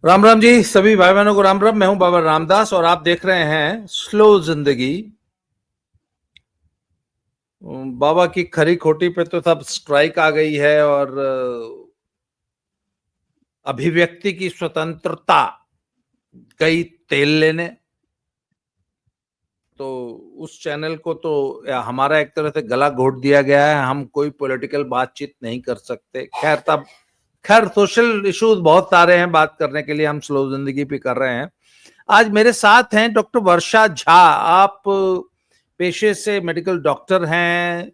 राम राम जी, सभी भाई बहनों को राम राम। मैं हूं बाबा रामदास और आप देख रहे हैं स्लो जिंदगी। बाबा की खरी खोटी पे तो सब स्ट्राइक आ गई है और अभिव्यक्ति की स्वतंत्रता गई तेल लेने। तो उस चैनल को तो हमारा एक तरह से गला घोट दिया गया है, हम कोई पॉलिटिकल बातचीत नहीं कर सकते। खैर सोशल इश्यूज बहुत सारे हैं बात करने के लिए, हम स्लो जिंदगी पे कर रहे हैं। आज मेरे साथ हैं डॉक्टर वर्षा झा। आप पेशे से मेडिकल डॉक्टर हैं,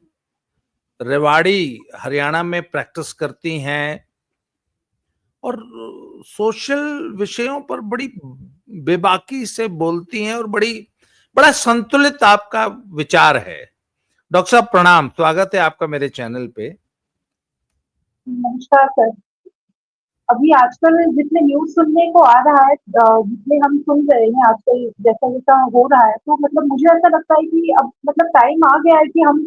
रेवाड़ी हरियाणा में प्रैक्टिस करती हैं और सोशल विषयों पर बड़ी बेबाकी से बोलती हैं और बड़ा संतुलित आपका विचार है। डॉक्टर साहब प्रणाम, स्वागत है आपका मेरे चैनल पे। नमस्कार सर। अभी आजकल जितने न्यूज सुनने को आ रहा है, जितने हम सुन रहे हैं आजकल जैसा जैसा हो रहा है, तो मतलब मुझे ऐसा लगता है कि अब मतलब टाइम आ गया है कि हम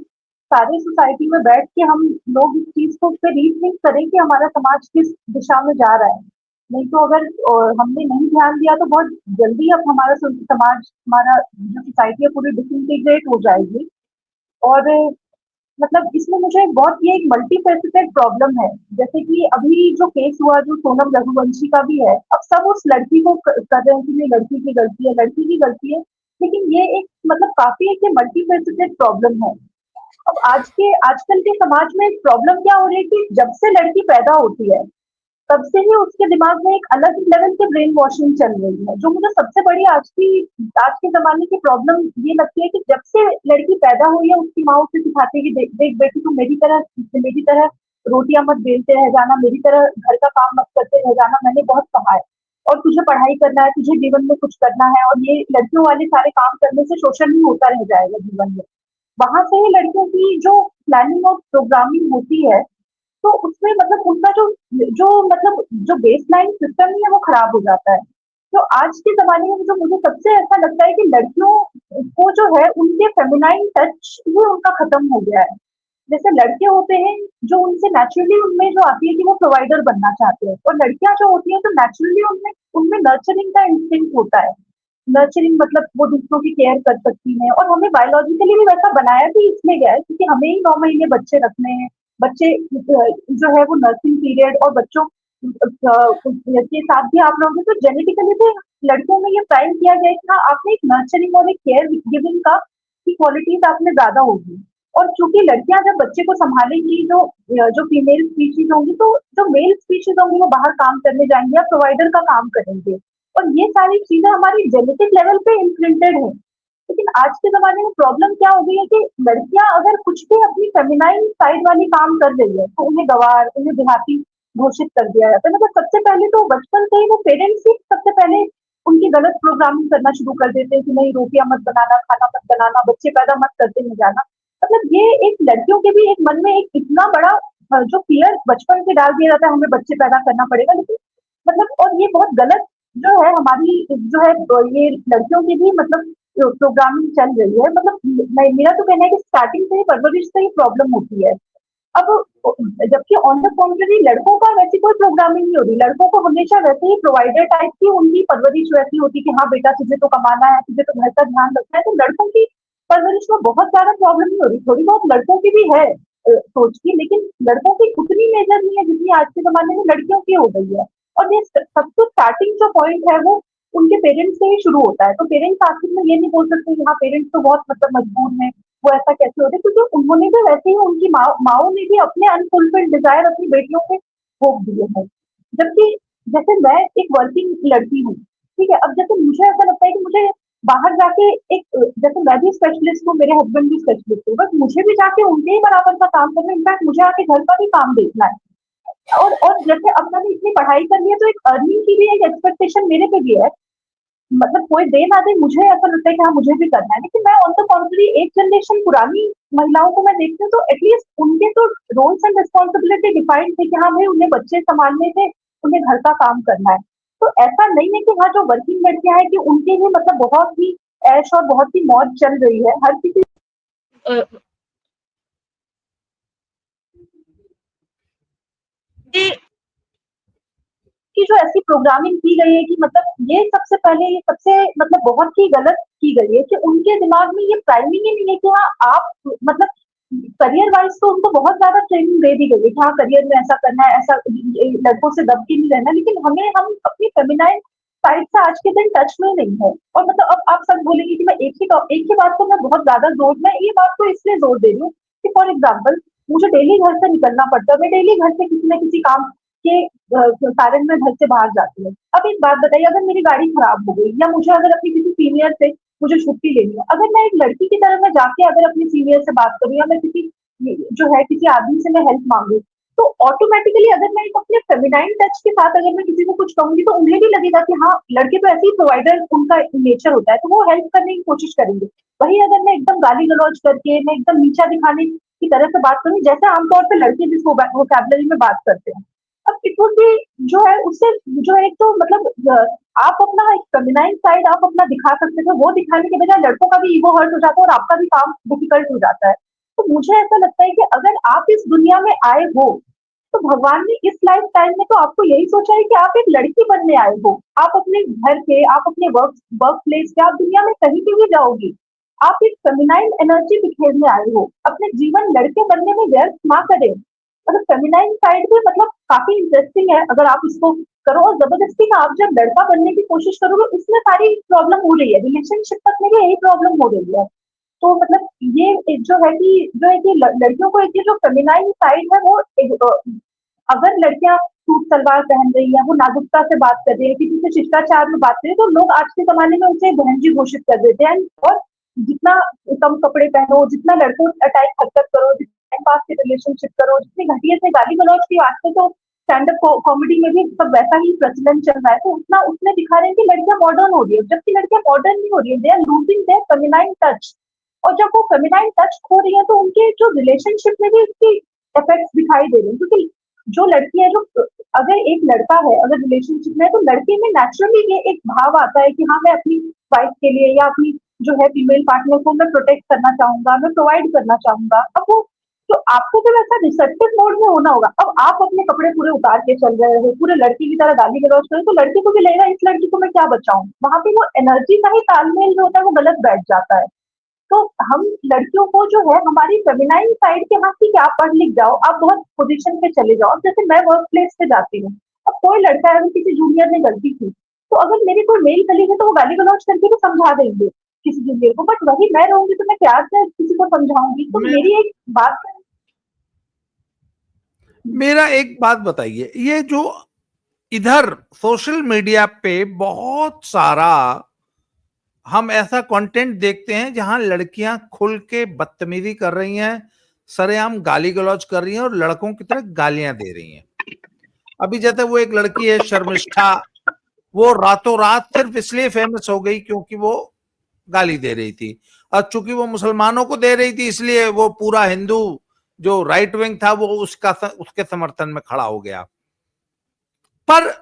सारे सोसाइटी में बैठ के हम लोग इस चीज को पे रीथिंक करें कि हमारा समाज किस दिशा में जा रहा है। नहीं तो अगर हमने नहीं ध्यान दिया तो बहुत जल्दी अब हमारा समाज, हमारा जो सोसाइटी है पूरी डिसइंटीग्रेट हो जाएगी। और मतलब इसमें मुझे बहुत ये एक मल्टी फेसिटेड प्रॉब्लम है। जैसे कि अभी जो केस हुआ जो सोनम रघुवंशी का भी है, अब सब उस लड़की को कर रहे हैं कि नहीं लड़की की गलती है, लड़की की गलती है। लेकिन ये एक मतलब काफी एक मल्टी फेसिटेड प्रॉब्लम है। अब आजकल के समाज में एक प्रॉब्लम क्या हो रही है कि जब से लड़की पैदा होती है तब से ही उसके दिमाग में एक अलग लेवल की ब्रेन वॉशिंग चल रही है। जो मुझे सबसे बड़ी आज के ज़माने की प्रॉब्लम ये लगती है कि जब से लड़की पैदा हुई है उसकी माँ उसे सिखाती है कि देख देख बेटी तू मेरी तरह रोटियां मत बेलते रह जाना, मेरी तरह घर का काम मत करते रह जाना, मैंने बहुत कहा है। और तुझे पढ़ाई करना है, तुझे जीवन में कुछ करना है, और ये लड़कियों वाले सारे काम करने से शोषण ही होता रह जाएगा जीवन में। वहां से ही लड़कियों की जो प्लानिंग और प्रोग्रामिंग होती है, तो उसमें मतलब उनका जो जो मतलब जो बेसलाइन सिस्टम ही है वो खराब हो जाता है। तो आज के ज़माने में जो मुझे सबसे ऐसा लगता है कि लड़कियों को जो है उनके फेमिनाइन टच ही उनका खत्म हो गया है। जैसे लड़के होते हैं जो उनसे नेचुरली उनमें जो आती है कि वो प्रोवाइडर बनना चाहते हैं, और लड़कियां जो होती हैं तो नेचुरली उनमें उनमें नर्चरिंग का इंस्टिंक्ट होता है। नर्चरिंग मतलब वो दूसरों की केयर कर सकती हैं, और हमें बायोलॉजिकली भी वैसा बनाया भी इसलिए गया है क्योंकि हमें ही 9 महीने बच्चे रखने हैं। बच्चे जो है वो नर्सिंग पीरियड और बच्चों के साथ भी आप लोगों तो जेनेटिकली भी लड़कियों में ये प्राइम किया गया है कि हाँ आपने एक नर्चरिंग और एक केयर गिविंग का की क्वालिटीज आप में ज्यादा होगी। और चूंकि लड़कियां जब बच्चे को संभालेंगी, जो फीमेल स्पीशीज होंगी, तो जो मेल स्पीशीज होंगी वो बाहर काम करने जाएंगे या प्रोवाइडर का काम करेंगे। और ये सारी चीजें हमारी जेनेटिक लेवल पे इम्प्रिंटेड है। लेकिन आज के ज़माने में प्रॉब्लम क्या हो गई है कि लड़कियां अगर कुछ भी अपनी फेमिनाइन साइड वाली काम कर रही है तो उन्हें गँवार, उन्हें देहाती घोषित कर दिया जाता है। मतलब सबसे पहले तो बचपन से ही वो पेरेंट्स ही सबसे पहले उनकी गलत प्रोग्रामिंग करना शुरू कर देते हैं कि नहीं रोटियां मत बनाना, खाना मत बनाना, बच्चे पैदा मत करते हुए जाना। मतलब ये एक लड़कियों के भी एक मन में एक इतना बड़ा जो फ़ियर बचपन से डाल दिया जाता है हमें बच्चे पैदा करना पड़ेगा। लेकिन मतलब और ये बहुत गलत जो है हमारी जो है ये लड़कियों की भी मतलब प्रोग्रामिंग चल रही है। मतलब मेरा तो कहना है कि स्टार्टिंग से ही परवरिश से ही प्रॉब्लम होती है। अब जबकि ऑन द कॉन्ट्ररी लड़कों का वैसी कोई प्रोग्रामिंग नहीं होती। लड़कों को हमेशा वैसे ही प्रोवाइडर टाइप की उनकी परवरिश वैसी होती कि हाँ बेटा तुझे तो कमाना है, तुझे तो घर का ध्यान रखना है। तो लड़कों की परवरिश में बहुत ज्यादा प्रॉब्लम नहीं हो रही, थोड़ी बहुत लड़कों की भी है सोच की, लेकिन लड़कों की उतनी मेजर नहीं है जितनी आज के जमाने में लड़कियों की हो गई है। और ये सबसे स्टार्टिंग जो पॉइंट है वो उनके पेरेंट्स से ही शुरू होता है। तो पेरेंट्स आखिर में ये नहीं बोल सकते कि हाँ पेरेंट्स तो बहुत मतलब मजबूर हैं, वो ऐसा कैसे होते, क्योंकि उन्होंने भी वैसे ही उनकी माओ ने भी अपने अनफुलफिल्ड डिजायर अपनी बेटियों पे थोप दिए हैं। जबकि जैसे मैं एक वर्किंग लड़की हूँ, ठीक है, अब जैसे मुझे ऐसा लगता है कि मुझे बाहर जाके एक जैसे मैं भी स्पेशलिस्ट हूँ, मेरे हस्बैंड भी स्पेशलिस्ट हूँ, बस मुझे भी जाके उनके ही बराबर का काम करना है। इनफैक्ट मुझे आके घर का भी काम देखना है। और जैसे अब मैंने इतनी पढ़ाई कर ली है तो एक अर्निंग की भी एक एक्सपेक्टेशन मेरे पे भी है। मतलब कोई दे ना दे मुझे ऐसा लगता है कि हाँ मुझे भी करना है। लेकिन मैं ऑन द कॉन्ट्री एक जनरेशन पुरानी महिलाओं को मैं देखती हूँ तो एटलीस्ट उनके तो रोल्स एंड रिस्पॉन्सिबिलिटी डिफाइंड थे कि हाँ भाई उन्हें बच्चे संभालने थे, उन्हें घर का काम करना है। तो ऐसा नहीं है कि हाँ जो वर्किंग लड़कियां हैं कि उनके ही मतलब बहुत ही ऐश और बहुत ही मौज चल रही है हर किसी। की जो ऐसी प्रोग्रामिंग की गई है कि मतलब ये सबसे पहले ये सबसे मतलब बहुत ही गलत की गई है कि उनके दिमाग में ये प्राइमिंग ही नहीं है कि हाँ आप मतलब करियर वाइज तो उनको बहुत ज्यादा ट्रेनिंग दे दी गई है कि हाँ करियर में ऐसा करना है, ऐसा लड़कों से दब के नहीं रहना, लेकिन हम अपनी फेमिनाइन साइड से आज के दिन टच में नहीं है। और मतलब अब आप सब बोलेंगे कि मैं एक ही बात को मैं बहुत ज्यादा मैं ये बात को इसलिए जोर दे रही हूँ कि फॉर एग्जाम्पल मुझे डेली घर से निकलना पड़ता है, मैं डेली घर से किसी न किसी काम के कारण मैं घर से बाहर जाती हूँ। अब एक बात बताइए, अगर मेरी गाड़ी खराब हो गई या मुझे अगर अपनी किसी सीनियर से मुझे छुट्टी लेनी है, अगर मैं एक लड़की की तरह मैं जाके अगर अपनी सीनियर से बात करूँ या मैं किसी जो है किसी आदमी से मैं हेल्प मांगू, तो ऑटोमेटिकली अगर मैं एक अपने फेमिनाइन टच के साथ अगर मैं किसी को कुछ कहूंगी तो उन्हें भी लगेगा कि हाँ लड़के तो ऐसे ही प्रोवाइडर उनका नेचर होता है, तो वो हेल्प करने की कोशिश करेंगे। वही अगर मैं एकदम गाली गलौज करके मैं एकदम नीचा दिखाने की तरह से बात करूँ जैसे आमतौर पर लड़के जिस वोकैबुलरी में बात करते हैं, अब इट वुड बी जो है उससे जो है एक तो मतलब आप अपना एक फेमिनाइन साइड आप अपना दिखा सकते थे, वो दिखाने के बजाय लड़कों का भी ईगो हर्ट हो जाता है और आपका भी काम डिफिकल्ट हो जाता है। तो मुझे ऐसा लगता है कि अगर आप इस दुनिया में आए हो तो भगवान ने इस लाइफ टाइम में तो आपको यही सोचा है कि आप एक लड़की बनने आए हो। आप अपने घर के, आप अपने वर्क प्लेस पे, आप दुनिया में कहीं पे भी जाओगी, आप एक फेमिनाइन एनर्जी बिखेरने आए हो। अपने जीवन लड़के बनने में व्यर्थ ना करें। मतलब फेमिनाइन साइड भी मतलब काफी इंटरेस्टिंग है अगर आप इसको करो, और जबरदस्ती का आप जब लड़का बनने की कोशिश करोगे उसमें सारी प्रॉब्लम हो रही है, रिलेशनशिप तक में भी यही प्रॉब्लम हो रही है। तो मतलब ये एक जो है कि लड़कियों को एक ये जो फेमिनाइन साइड है वो अगर लड़कियां सूट सलवार पहन रही है, वो नाजुकता से बात कर रही है, किसी से शिष्टाचार में बात कर रही है, तो लोग आज के जमाने में उसे बहन जी घोषित कर देते हैं। और जितना कम कपड़े पहनो, जितना लड़कों अटैक हरकत करो, जितना पास के रिलेशनशिप करो, जितनी घटिया से गाली गलौज की आजकल तो स्टैंड अप कॉमेडी में भी सब वैसा ही प्रचलन चल रहा है, तो उतना उसमें दिखा रहे हैं कि लड़कियां मॉडर्न हो रही है, जबकि लड़कियां मॉडर्न नहीं हो रही है, they are losing their feminine touch. और जब वो फेमिनाइन टच खो रही है तो उनके जो रिलेशनशिप में भी इसकी इफेक्ट्स दिखाई दे रहे हैं, क्योंकि जो लड़की है जो अगर एक लड़का है अगर रिलेशनशिप में है, तो लड़के में नेचुरली ये एक भाव आता है कि हाँ मैं अपनी वाइफ के लिए या अपनी जो है फीमेल पार्टनर को मैं प्रोटेक्ट करना चाहूंगा, मैं प्रोवाइड करना चाहूंगा। अब वो तो आपको जब ऐसा रिसेप्टिव मोड में होना होगा, अब आप अपने कपड़े पूरे उतार के चल रहे हो, पूरे लड़की की तरह गाली गलौज करो, तो लड़की को भी लगेगा इस लड़की को मैं क्या बचाऊं, वहां पे वो एनर्जी का ही तालमेल जो होता है वो गलत बैठ जाता है। तो हम लड़कियों को जो है हमारी फेमिनाइन साइड के, हाँ ठीक है आप पढ़ लिख जाओ, आप बहुत पोजीशन पे चले जाओ। अब जैसे मैं वर्क प्लेस पे जाती हूँ, अब कोई लड़का है, अगर किसी जूनियर ने गलती की, तो अगर मेरी कोई मेल कलीग है तो वो गाली गलौज करके भी समझा देंगे किसी जूनियर को, बट वही मैं रहूंगी तो मैं प्यार से किसी को समझाऊंगी। तो मैं मेरी एक बात मेरा एक बात बताइए, ये जो इधर सोशल मीडिया पे बहुत सारा हम ऐसा कंटेंट देखते हैं जहां लड़कियां खुल के बदतमीजी कर रही हैं, सरेआम गाली गलौज कर रही हैं और लड़कों की तरह गालियां दे रही हैं। अभी जैसे वो एक लड़की है शर्मिष्ठा, वो रातों रात सिर्फ इसलिए फेमस हो गई क्योंकि वो गाली दे रही थी, और चूंकि वो मुसलमानों को दे रही थी इसलिए वो पूरा हिंदू जो राइट विंग था वो उसके समर्थन में खड़ा हो गया। पर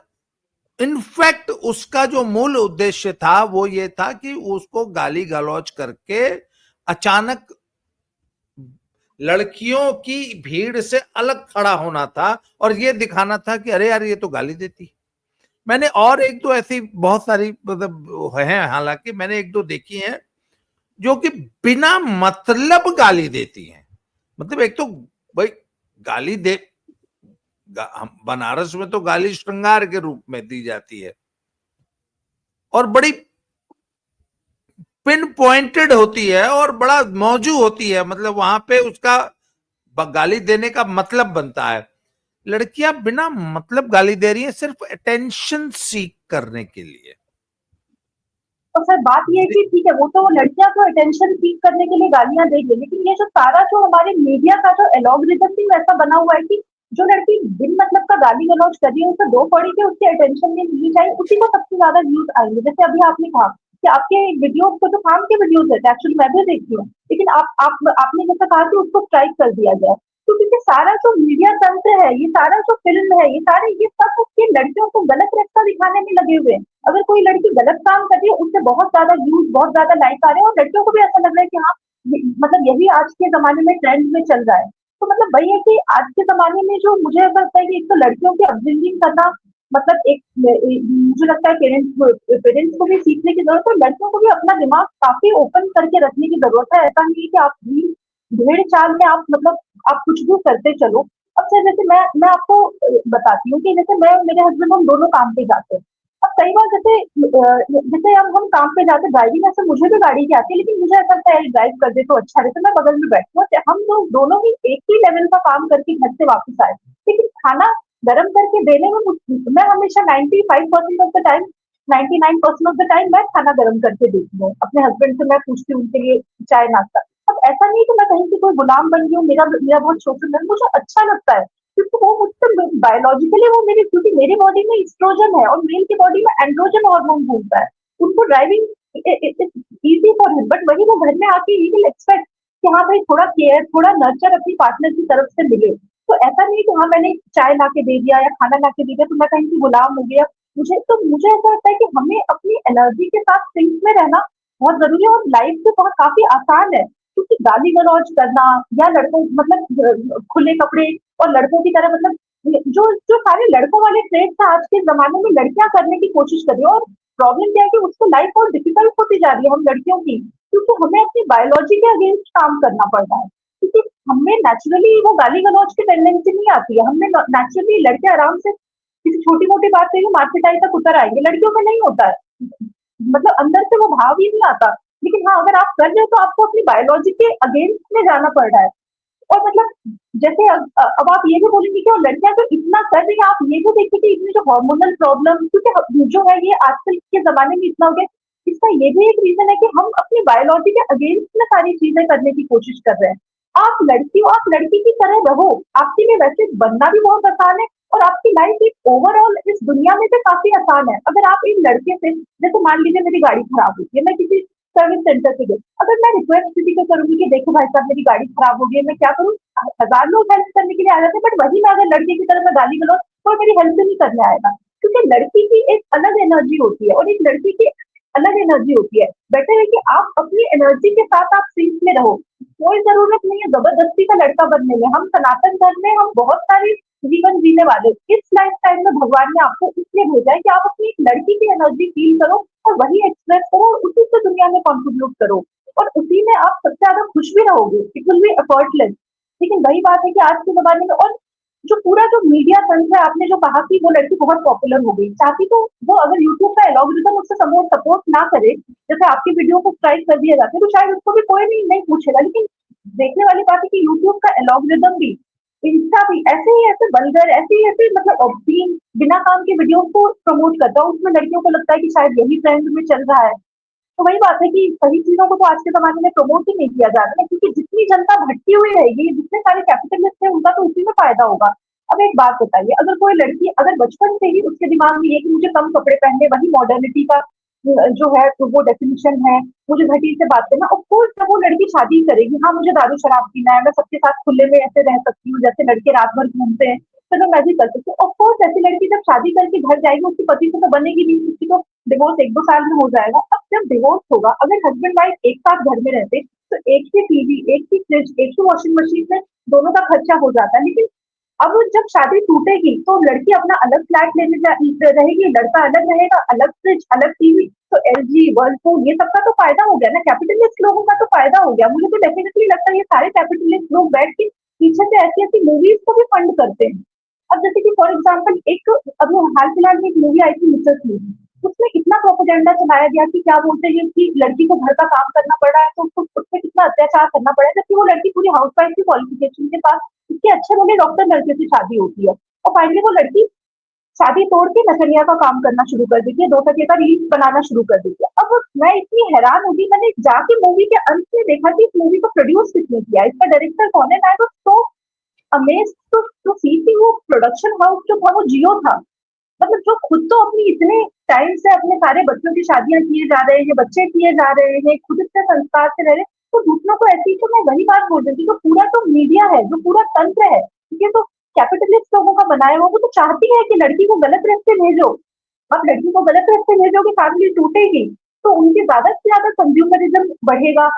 इनफैक्ट उसका जो मूल उद्देश्य था वो ये था कि उसको गाली गलौज करके अचानक लड़कियों की भीड़ से अलग खड़ा होना था और ये दिखाना था कि अरे यार ये तो गाली देती। मैंने और एक दो ऐसी बहुत सारी मतलब है, हालांकि मैंने एक दो देखी हैं जो कि बिना मतलब गाली देती हैं। मतलब एक तो भाई गाली दे, बनारस में तो गाली श्रृंगार के रूप में दी जाती है और बड़ी पिन पॉइंटेड होती है और बड़ा मौजू होती है, मतलब वहां पे उसका गाली देने का मतलब बनता है। लड़कियां बिना मतलब गाली दे रही हैं सिर्फ अटेंशन सीख करने के लिए। तो सर बात ये है कि ठीक है वो तो लड़कियां तो अटेंशन सीख करने के लिए गालियां देंगे, लेकिन ये जो सारा जो हमारे मीडिया का जो एलॉग्रिथम भी वैसा बना हुआ है कि जो लड़की बिन मतलब का गाली गलौज कर रही है उसे दो कौड़ी के उसकी अटेंशन नहीं मिलनी चाहिए, उसी को सबसे ज्यादा व्यूज आएंगे। जैसे अभी आपने कहा कि आपके वीडियोस को तो काम के वीडियोस रहते हैं, एक्चुअली मैं भी देखती हूँ, लेकिन आपने जैसा कहा कि उसको स्ट्राइक कर दिया जाए, तो क्योंकि सारा जो मीडिया तंत्र है, ये सारा जो फिल्म है, ये सारे ये सब उसके लड़कियों को गलत रास्ता दिखाने में लगे हुए हैं। अगर कोई लड़की गलत काम कर रही है उससे बहुत ज्यादा व्यूज बहुत ज्यादा लाइक आ रहे हैं और लड़कियों को भी ऐसा लग रहा है कि हाँ मतलब यही आज के जमाने में ट्रेंड में चल रहा है। तो मतलब वही है कि आज के जमाने में जो मुझे ऐसा लगता है कि एक तो लड़कियों की अपब्रिंगिंग करना मतलब एक मुझे लगता है पेरेंट्स को भी सीखने की जरूरत है, लड़कियों को भी अपना दिमाग काफी ओपन करके रखने की जरूरत है। ऐसा नहीं है कि आप भेड़ चाल में आप मतलब आप कुछ भी करते चलो। अब सर जैसे मैं आपको बताती हूँ कि जैसे मैं मेरे हस्बैंड हम दोनों काम पे जाते हैं। अब कई बार जैसे अब हम काम पे जाते ड्राइविंग ऐसे मुझे भी गाड़ी की आती है, लेकिन मुझे ऐसा लगता है ड्राइव कर दे तो अच्छा रहता, मैं बगल में बैठूँ, हम लोग दोनों ही एक ही लेवल का काम करके घर से वापस आए, लेकिन खाना गर्म करके देने में मैं हमेशा 95% of the time 99% of the time मैं खाना गर्म करके देती हूँ अपने हस्बैंड से। मैं पूछती हूँ उनके लिए चाय नाश्ता। अब ऐसा नहीं कि मैं कहीं की कोई गुलाम बन गई हूँ, मेरा मेरा बहुत शोषण है, मुझे अच्छा लगता है क्योंकि वो मुझसे बायोलॉजिकली वो मेरी, क्योंकि मेरी बॉडी में एस्ट्रोजन है और मेल की बॉडी में एंड्रोजन हार्मोन घूमता है। उनको driving easy for him, but वही वो घर में आके ही विल एक्सपेक्ट कि हाँ भाई थोड़ा केयर थोड़ा नर्चर अपनी पार्टनर की तरफ से मिले। तो ऐसा नहीं कि हाँ मैंने चाय ला के दे दिया या खाना ला के दे दिया तो मैं कहीं की गुलाम हो गया। मुझे ऐसा लगता है कि हमें अपनी एनर्जी के साथ सिंक में रहना बहुत जरूरी है, और लाइफ भी बहुत काफी आसान है, क्योंकि गाली गलौज करना या लड़कों मतलब खुले कपड़े और लड़कों की तरह मतलब जो जो सारे लड़कों वाले ट्रेड्स था आज के जमाने में लड़कियां करने की कोशिश कर रही है। और प्रॉब्लम क्या है कि उसको लाइफ और डिफिकल्ट होती जा रही है हम लड़कियों की, क्योंकि हमें अपनी बायोलॉजी के अगेंस्ट काम करना पड़ रहा है। क्योंकि हमें नेचुरली वो गाली गलौज की टेंडेंसी नहीं आती है, हमें नेचुरली लड़के आराम से किसी छोटी मोटी बात पे भी मार पिटाई तक उतर आएंगे, लड़कियों में नहीं होता है, मतलब अंदर से वो भाव ही नहीं आता। लेकिन हाँ अगर आप कर रहे हो तो आपको अपनी बायोलॉजी के अगेंस्ट में जाना पड़ रहा है। और मतलब जैसे अब आप ये भी बोलेंगे कि और लड़कियां तो इतना कर रही है, आप ये भी देखिए कि इसमें जो हार्मोनल प्रॉब्लम क्योंकि जो है ये आजकल के जमाने में इतना हो गया, इसका ये भी एक रीजन है कि हम अपनी बायोलॉजी के अगेंस्ट में सारी चीजें करने की कोशिश कर रहे हैं। आप लड़की हो, आप लड़की की तरह रहो, आपके लिए वैसे बनना भी बहुत आसान है, और आपकी लाइफ एक ओवरऑल इस दुनिया में भी काफी आसान है। अगर आप एक लड़के से, जैसे मान लीजिए मेरी गाड़ी खराब होती है, मैं किसी सर्विस सेंटर से गई, अगर मैं रिक्वेस्ट किसी को करूंगी कि देखो भाई साहब मेरी गाड़ी खराब हो गई है, मैं क्या करूँ, हजार लोग हेल्प करने के लिए आ जाते हैं, बट वही मैं अगर लड़के की तरह मैं गाली गलौज, कोई मेरी हेल्प नहीं करने आएगा, क्योंकि लड़की की एक अलग एनर्जी होती है और एक लड़की की अलग एनर्जी होती है। बेटर है कि आप अपनी एनर्जी के साथ आप सिंक में रहो। कोई जरूरत नहीं है जबरदस्ती का लड़का बनने में। हम सनातन धर्म में हम बहुत सारी जीवन जीने वाले, इस लाइफ टाइम में भगवान ने आपको इसलिए भेजा है कि आप अपनी एक लड़की की एनर्जी फील करो और वही एक्सप्रेस करो और उसी से दुनिया में कॉन्ट्रीब्यूट करो, और उसी में आप सबसे ज्यादा खुश भी रहोगे, इट विल बी एफर्टलेस। लेकिन वही बात है कि आज के जमाने में, और जो पूरा जो मीडिया तंत्र है, आपने जो कहा कि वो लड़की बहुत पॉपुलर हो गई, चाहती तो वो अगर यूट्यूब का एलॉग्रिदम उससे सपोर्ट ना करे, जैसे आपकी वीडियो को स्ट्राइक कर दिया जाता है, तो शायद उसको भी कोई नहीं पूछेगा। लेकिन देखने वाली बात है कि यूट्यूब का एलॉग्रिदम भी, इंस्टा भी ऐसे ही ऐसे वल्गर ऐसे ही ऐसे मतलब ऑब्सीन बिना काम के वीडियो को प्रमोट करता है, उसमें लड़कियों को लगता है कि शायद यही ट्रेंड में चल रहा है। तो वही बात है कि सही चीजों को तो आज के जमाने में प्रमोट ही नहीं किया जा रहा है, क्योंकि जितनी जनता भटकी हुई रहेगी, जितने सारे कैपिटलिस्ट है, उनका तो उसी में फायदा होगा। अब एक बात बताइए, अगर कोई लड़की अगर बचपन से ही उसके दिमाग में ये कि मुझे कम कपड़े पहनने, वही मॉडर्निटी का जो है तो वो डेफिनेशन है, मुझे घटी से बात करना, ऑफ कोर्स जब वो लड़की शादी करेगी, हाँ मुझे दारू शराब पीना है, मैं सबके साथ खुले में ऐसे रह सकती हूँ जैसे लड़के रात भर घूमते हैं, चलो मैं भी कर सकती हूँ। ऑफ कोर्स ऐसी लड़की जब शादी करके घर जाएगी, उसके पति से तो बनेगी नहीं, उसकी तो डिवोर्स 1-2 साल में हो जाएगा। अब जब डिवोर्स होगा, अगर हस्बैंड वाइफ एक साथ घर में रहते, तो एक ही टीवी, एक ही फ्रिज, एक ही वॉशिंग मशीन में दोनों का खर्चा हो जाता है। लेकिन अब जब शादी टूटेगी तो लड़की अपना अलग फ्लैट रहेगी, लड़का अलग रहेगा, अलग फ्रिज अलग टीवी, तो एलजी वर्लपूल ये सबका तो फायदा हो गया ना, कैपिटलिस्ट लोगों का तो फायदा हो गया। मुझे तो डेफिनेटली लगता है ये सारे कैपिटलिस्ट लोग बैठ के पीछे से ऐसी ऐसी मूवीज को भी फंड करते हैं। अब जैसे कि फॉर एग्जाम्पल एक अभी हाल फिलहाल में एक मूवी आई थी मिसेस मूवी, उसमें कितना प्रोपेगेंडा चलाया गया कि क्या बोलते हैं कि लड़की को घर का काम करना पड़ रहा है, तो उसको उस पर कितना अत्याचार करना पड़ा है, जबकि वो लड़की पूरी हाउस वाइफ की क्वालिफिकेशन के पास इसके अच्छे वाले डॉक्टर लड़के से शादी होती है, और फाइनली वो लड़की शादी तोड़ के नचनिया का काम करना शुरू कर देती है, 2 टके का रील्स बनाना शुरू कर देती है। अब मैं इतनी हैरान होगी, मैंने जाके मूवी के अंत में देखा कि इस मूवी को प्रोड्यूस किसने किया, इसका डायरेक्टर कौन है। मैं तो अमेज्ड टू सी कि वो प्रोडक्शन हाउस जो था वो जियो था। मतलब जो खुद तो अपनी इतने टाइम से अपने सारे बच्चों की शादियां किए जा रहे हैं, बच्चे किए जा रहे हैं, खुद इतने संस्कार से रह रहे हैं, तो दूसरों को ऐसी, तो मैं वही बात बोल रही थी, तो पूरा तो मीडिया है, जो पूरा तंत्र है, ये तो कैपिटलिस्ट लोगों का बनाया हुआ, वो तो चाहती है कि लड़की को गलत रास्ते भेजो। अब लड़की को गलत रास्ते भेजोगे, फैमिली टूटेगी, तो उनके ज्यादा से ज्यादा कंज्यूमरिज्म बढ़ेगा,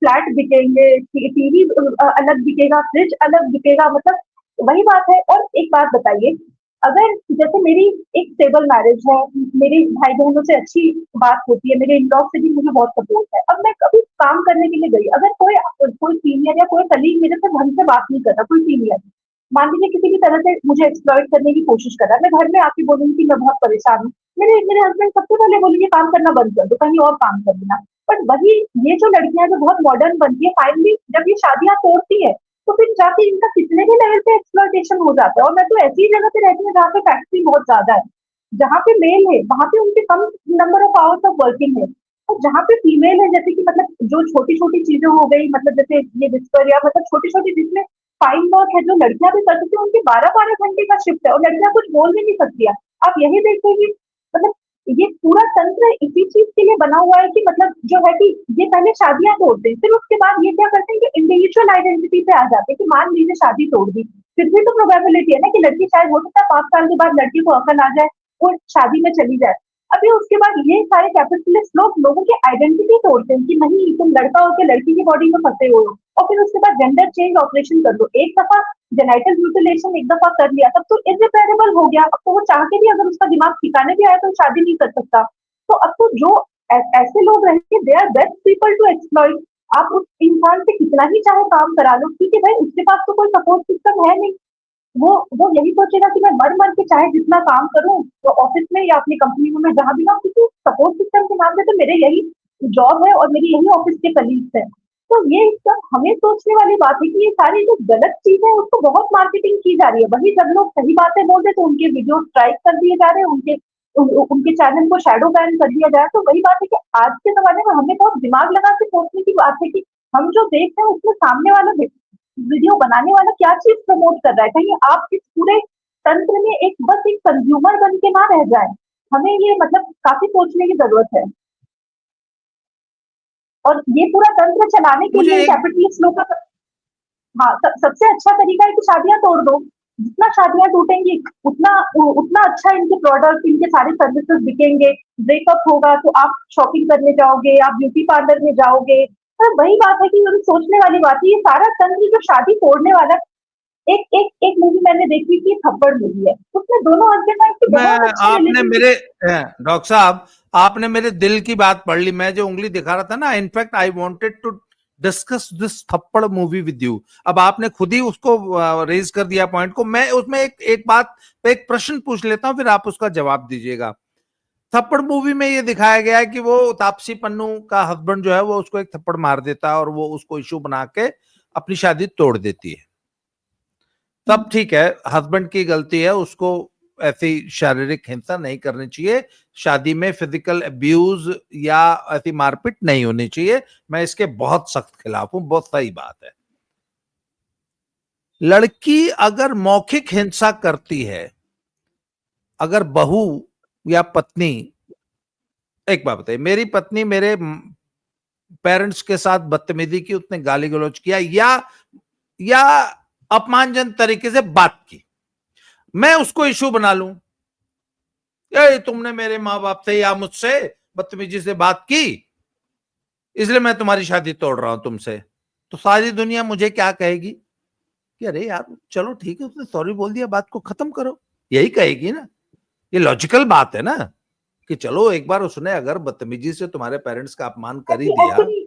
फ्लैट बिकेंगे, टीवी अलग बिकेगा, फ्रिज अलग बिकेगा, मतलब वही बात है। और एक बात बताइए, अगर जैसे मेरी एक स्टेबल मैरिज है, मेरे भाई बहनों से अच्छी बात होती है, मेरे इन-लॉ से भी मुझे बहुत सपोर्ट है। अब मैं कभी काम करने के लिए गई, अगर कोई कोई सीनियर या कोई कलीग मेरे से ढंग से बात नहीं कर रहा, कोई सीनियर, मान लीजिए किसी भी तरह से मुझे एक्सप्लॉइट करने की कोशिश कर रहा है, मैं घर में आके बोलूँगी कि मैं बहुत परेशान हूँ। मेरे मेरे हस्बैंड सबसे पहले बोलेंगे काम करना बंद कर दो, कहीं और काम कर लेना। बट वही ये जो लड़कियाँ जो बहुत मॉडर्न बनती है, फाइनली जब ये शादियाँ तोड़ती है, तो फिर जाके इनका कितने भी लेवल पे एक्सप्लॉइटेशन हो जाता है। और मैं तो ऐसी जगह पे रहती हूँ जहाँ पे फैक्ट्री बहुत ज्यादा है, जहाँ पे मेल है वहाँ पे उनके कम number of hours of working है, और जहाँ पे फीमेल है, जैसे कि मतलब जो छोटी छोटी चीजें हो गई, मतलब जैसे ये विस्पर या मतलब छोटी छोटी जिसमें फाइन वर्क है, जो लड़कियां भी कर सकती है, उनके 12-12 घंटे का शिफ्ट है और लड़कियां कुछ बोल भी नहीं सकती है। आप यही देखिए कि मतलब ये पूरा तंत्र इसी चीज के लिए बना हुआ है कि मतलब जो है कि ये पहले शादियां तोड़ते हैं, फिर उसके बाद ये क्या करते हैं कि इंडिविजुअल आइडेंटिटी पे आ जाते हैं कि मान लीजिए शादी तोड़ दी, फिर भी तो प्रोबेबिलिटी है ना कि लड़की शायद हो सकता है 5 साल के बाद लड़की को अकल आ जाए, वो शादी में चली जाए। अभी उसके बाद ये सारे कैपिटलिस्ट लोग लोगों की आइडेंटिटी तोड़ते हैं कि नहीं तुम लड़का होकर लड़की की बॉडी में फंसे हुए हो, और फिर उसके बाद जेंडर चेंज ऑपरेशन कर दो। एक दफा जेनाइटल म्यूटिलेशन एक दफा कर लिया, तब तो इररिपेयरेबल हो गया, अब तो वो चाह के भी अगर उसका दिमाग ठिकाने भी आया तो शादी नहीं कर सकता। तो अब तो जो ऐसे लोग रहेंगे, they are best people to exploit. आप उस इंसान से कितना ही चाहे काम करा लो, क्योंकि भाई उसके पास तो कोई सपोर्ट सिस्टम है नहीं। वो यही सोचेगा कि मैं मर मर के चाहे जितना काम करूं, तो ऑफिस में या अपनी कंपनी में मैं जहां भी ना, क्योंकि सपोर्ट सिस्टम के नाम पे तो मेरे यही जॉब है और मेरी यही ऑफिस के कलीग्स हैं। तो ये सब हमें सोचने वाली बात है कि ये सारी जो गलत चीज है उसको बहुत मार्केटिंग की जा रही है। वही जब लोग सही बातें बोलते तो उनके वीडियो स्ट्राइक कर दिए जा रहे हैं, उनके चैनल को शैडो बैन कर दिया जाए। तो वही बात है कि आज के जमाने में हमें बहुत दिमाग लगा के सोचने की बात है कि हम जो देख रहे हैं उसमें सामने वाला वीडियो बनाने वाला क्या चीज प्रमोट कर रहा है, कहीं आप इस पूरे तंत्र में एक बस एक कंज्यूमर बन के ना रह जाए। हमें ये मतलब काफी सोचने की जरूरत है। और ये पूरा तंत्र चलाने के मुझे लिए एक कैपिटलिस्ट लोग का हाँ सबसे अच्छा तरीका है कि शादियां तोड़ दो। जितना शादियां टूटेंगी उतना उतना अच्छा इनके प्रोडक्ट, इनके सारे सर्विसेज बिकेंगे। ब्रेकअप होगा तो आप शॉपिंग करने जाओगे, आप ब्यूटी पार्लर में जाओगे। तो वही बात है कि मुझे सोचने वाली बात है, ये सारा तंत्र जो शादी तोड़ने वाला। एक एक एक मूवी मैंने देखी थी, थप्पड़ मूवी है, उसमें दोनों हस्बैंड वाइफ के मैं बहुत अच्छे आपने रिलेशनशिप। मेरे डॉक्टर साहब, आपने मेरे दिल की बात पढ़ ली। मैं जो उंगली दिखा रहा था ना, in fact I wanted to discuss this Thappad movie with you. अब आपने खुद ही उसको रेज कर दिया पॉइंट को। मैं उसमें एक बात पे एक प्रश्न पूछ लेता हूं, फिर आप उसका जवाब दीजिएगा। थप्पड़ मूवी में ये दिखाया गया है कि वो तापसी पन्नू का हस्बैंड जो है वो उसको एक थप्पड़ मार देता है और वो उसको इशू बना के अपनी शादी तोड़ देती है। तब ठीक है, हस्बैंड की गलती है, उसको ऐसी शारीरिक हिंसा नहीं करनी चाहिए, शादी में फिजिकल अब्यूज या ऐसी मारपीट नहीं होनी चाहिए। मैं इसके बहुत सख्त खिलाफ हूं, बहुत सही बात है। लड़की अगर मौखिक हिंसा करती है, अगर बहू या पत्नी, एक बात बताइए, मेरी पत्नी मेरे पेरेंट्स के साथ बदतमीजी की, उसने गाली गलौज किया या अपमानजनक तरीके से बात की, मैं उसको इशू बना लूं, ये तुमने मेरे माँ बाप से या मुझसे बदतमीजी से बात की, इसलिए मैं तुम्हारी शादी तोड़ रहा हूं तुमसे, तो सारी दुनिया मुझे क्या कहेगी कि अरे यार चलो ठीक है, उसने सॉरी बोल दिया, बात को खत्म करो, यही कहेगी ना। ये लॉजिकल बात है ना कि चलो एक बार उसने अगर बदतमीजी से तुम्हारे पेरेंट्स का अपमान कर ही दिया। एक्चुअली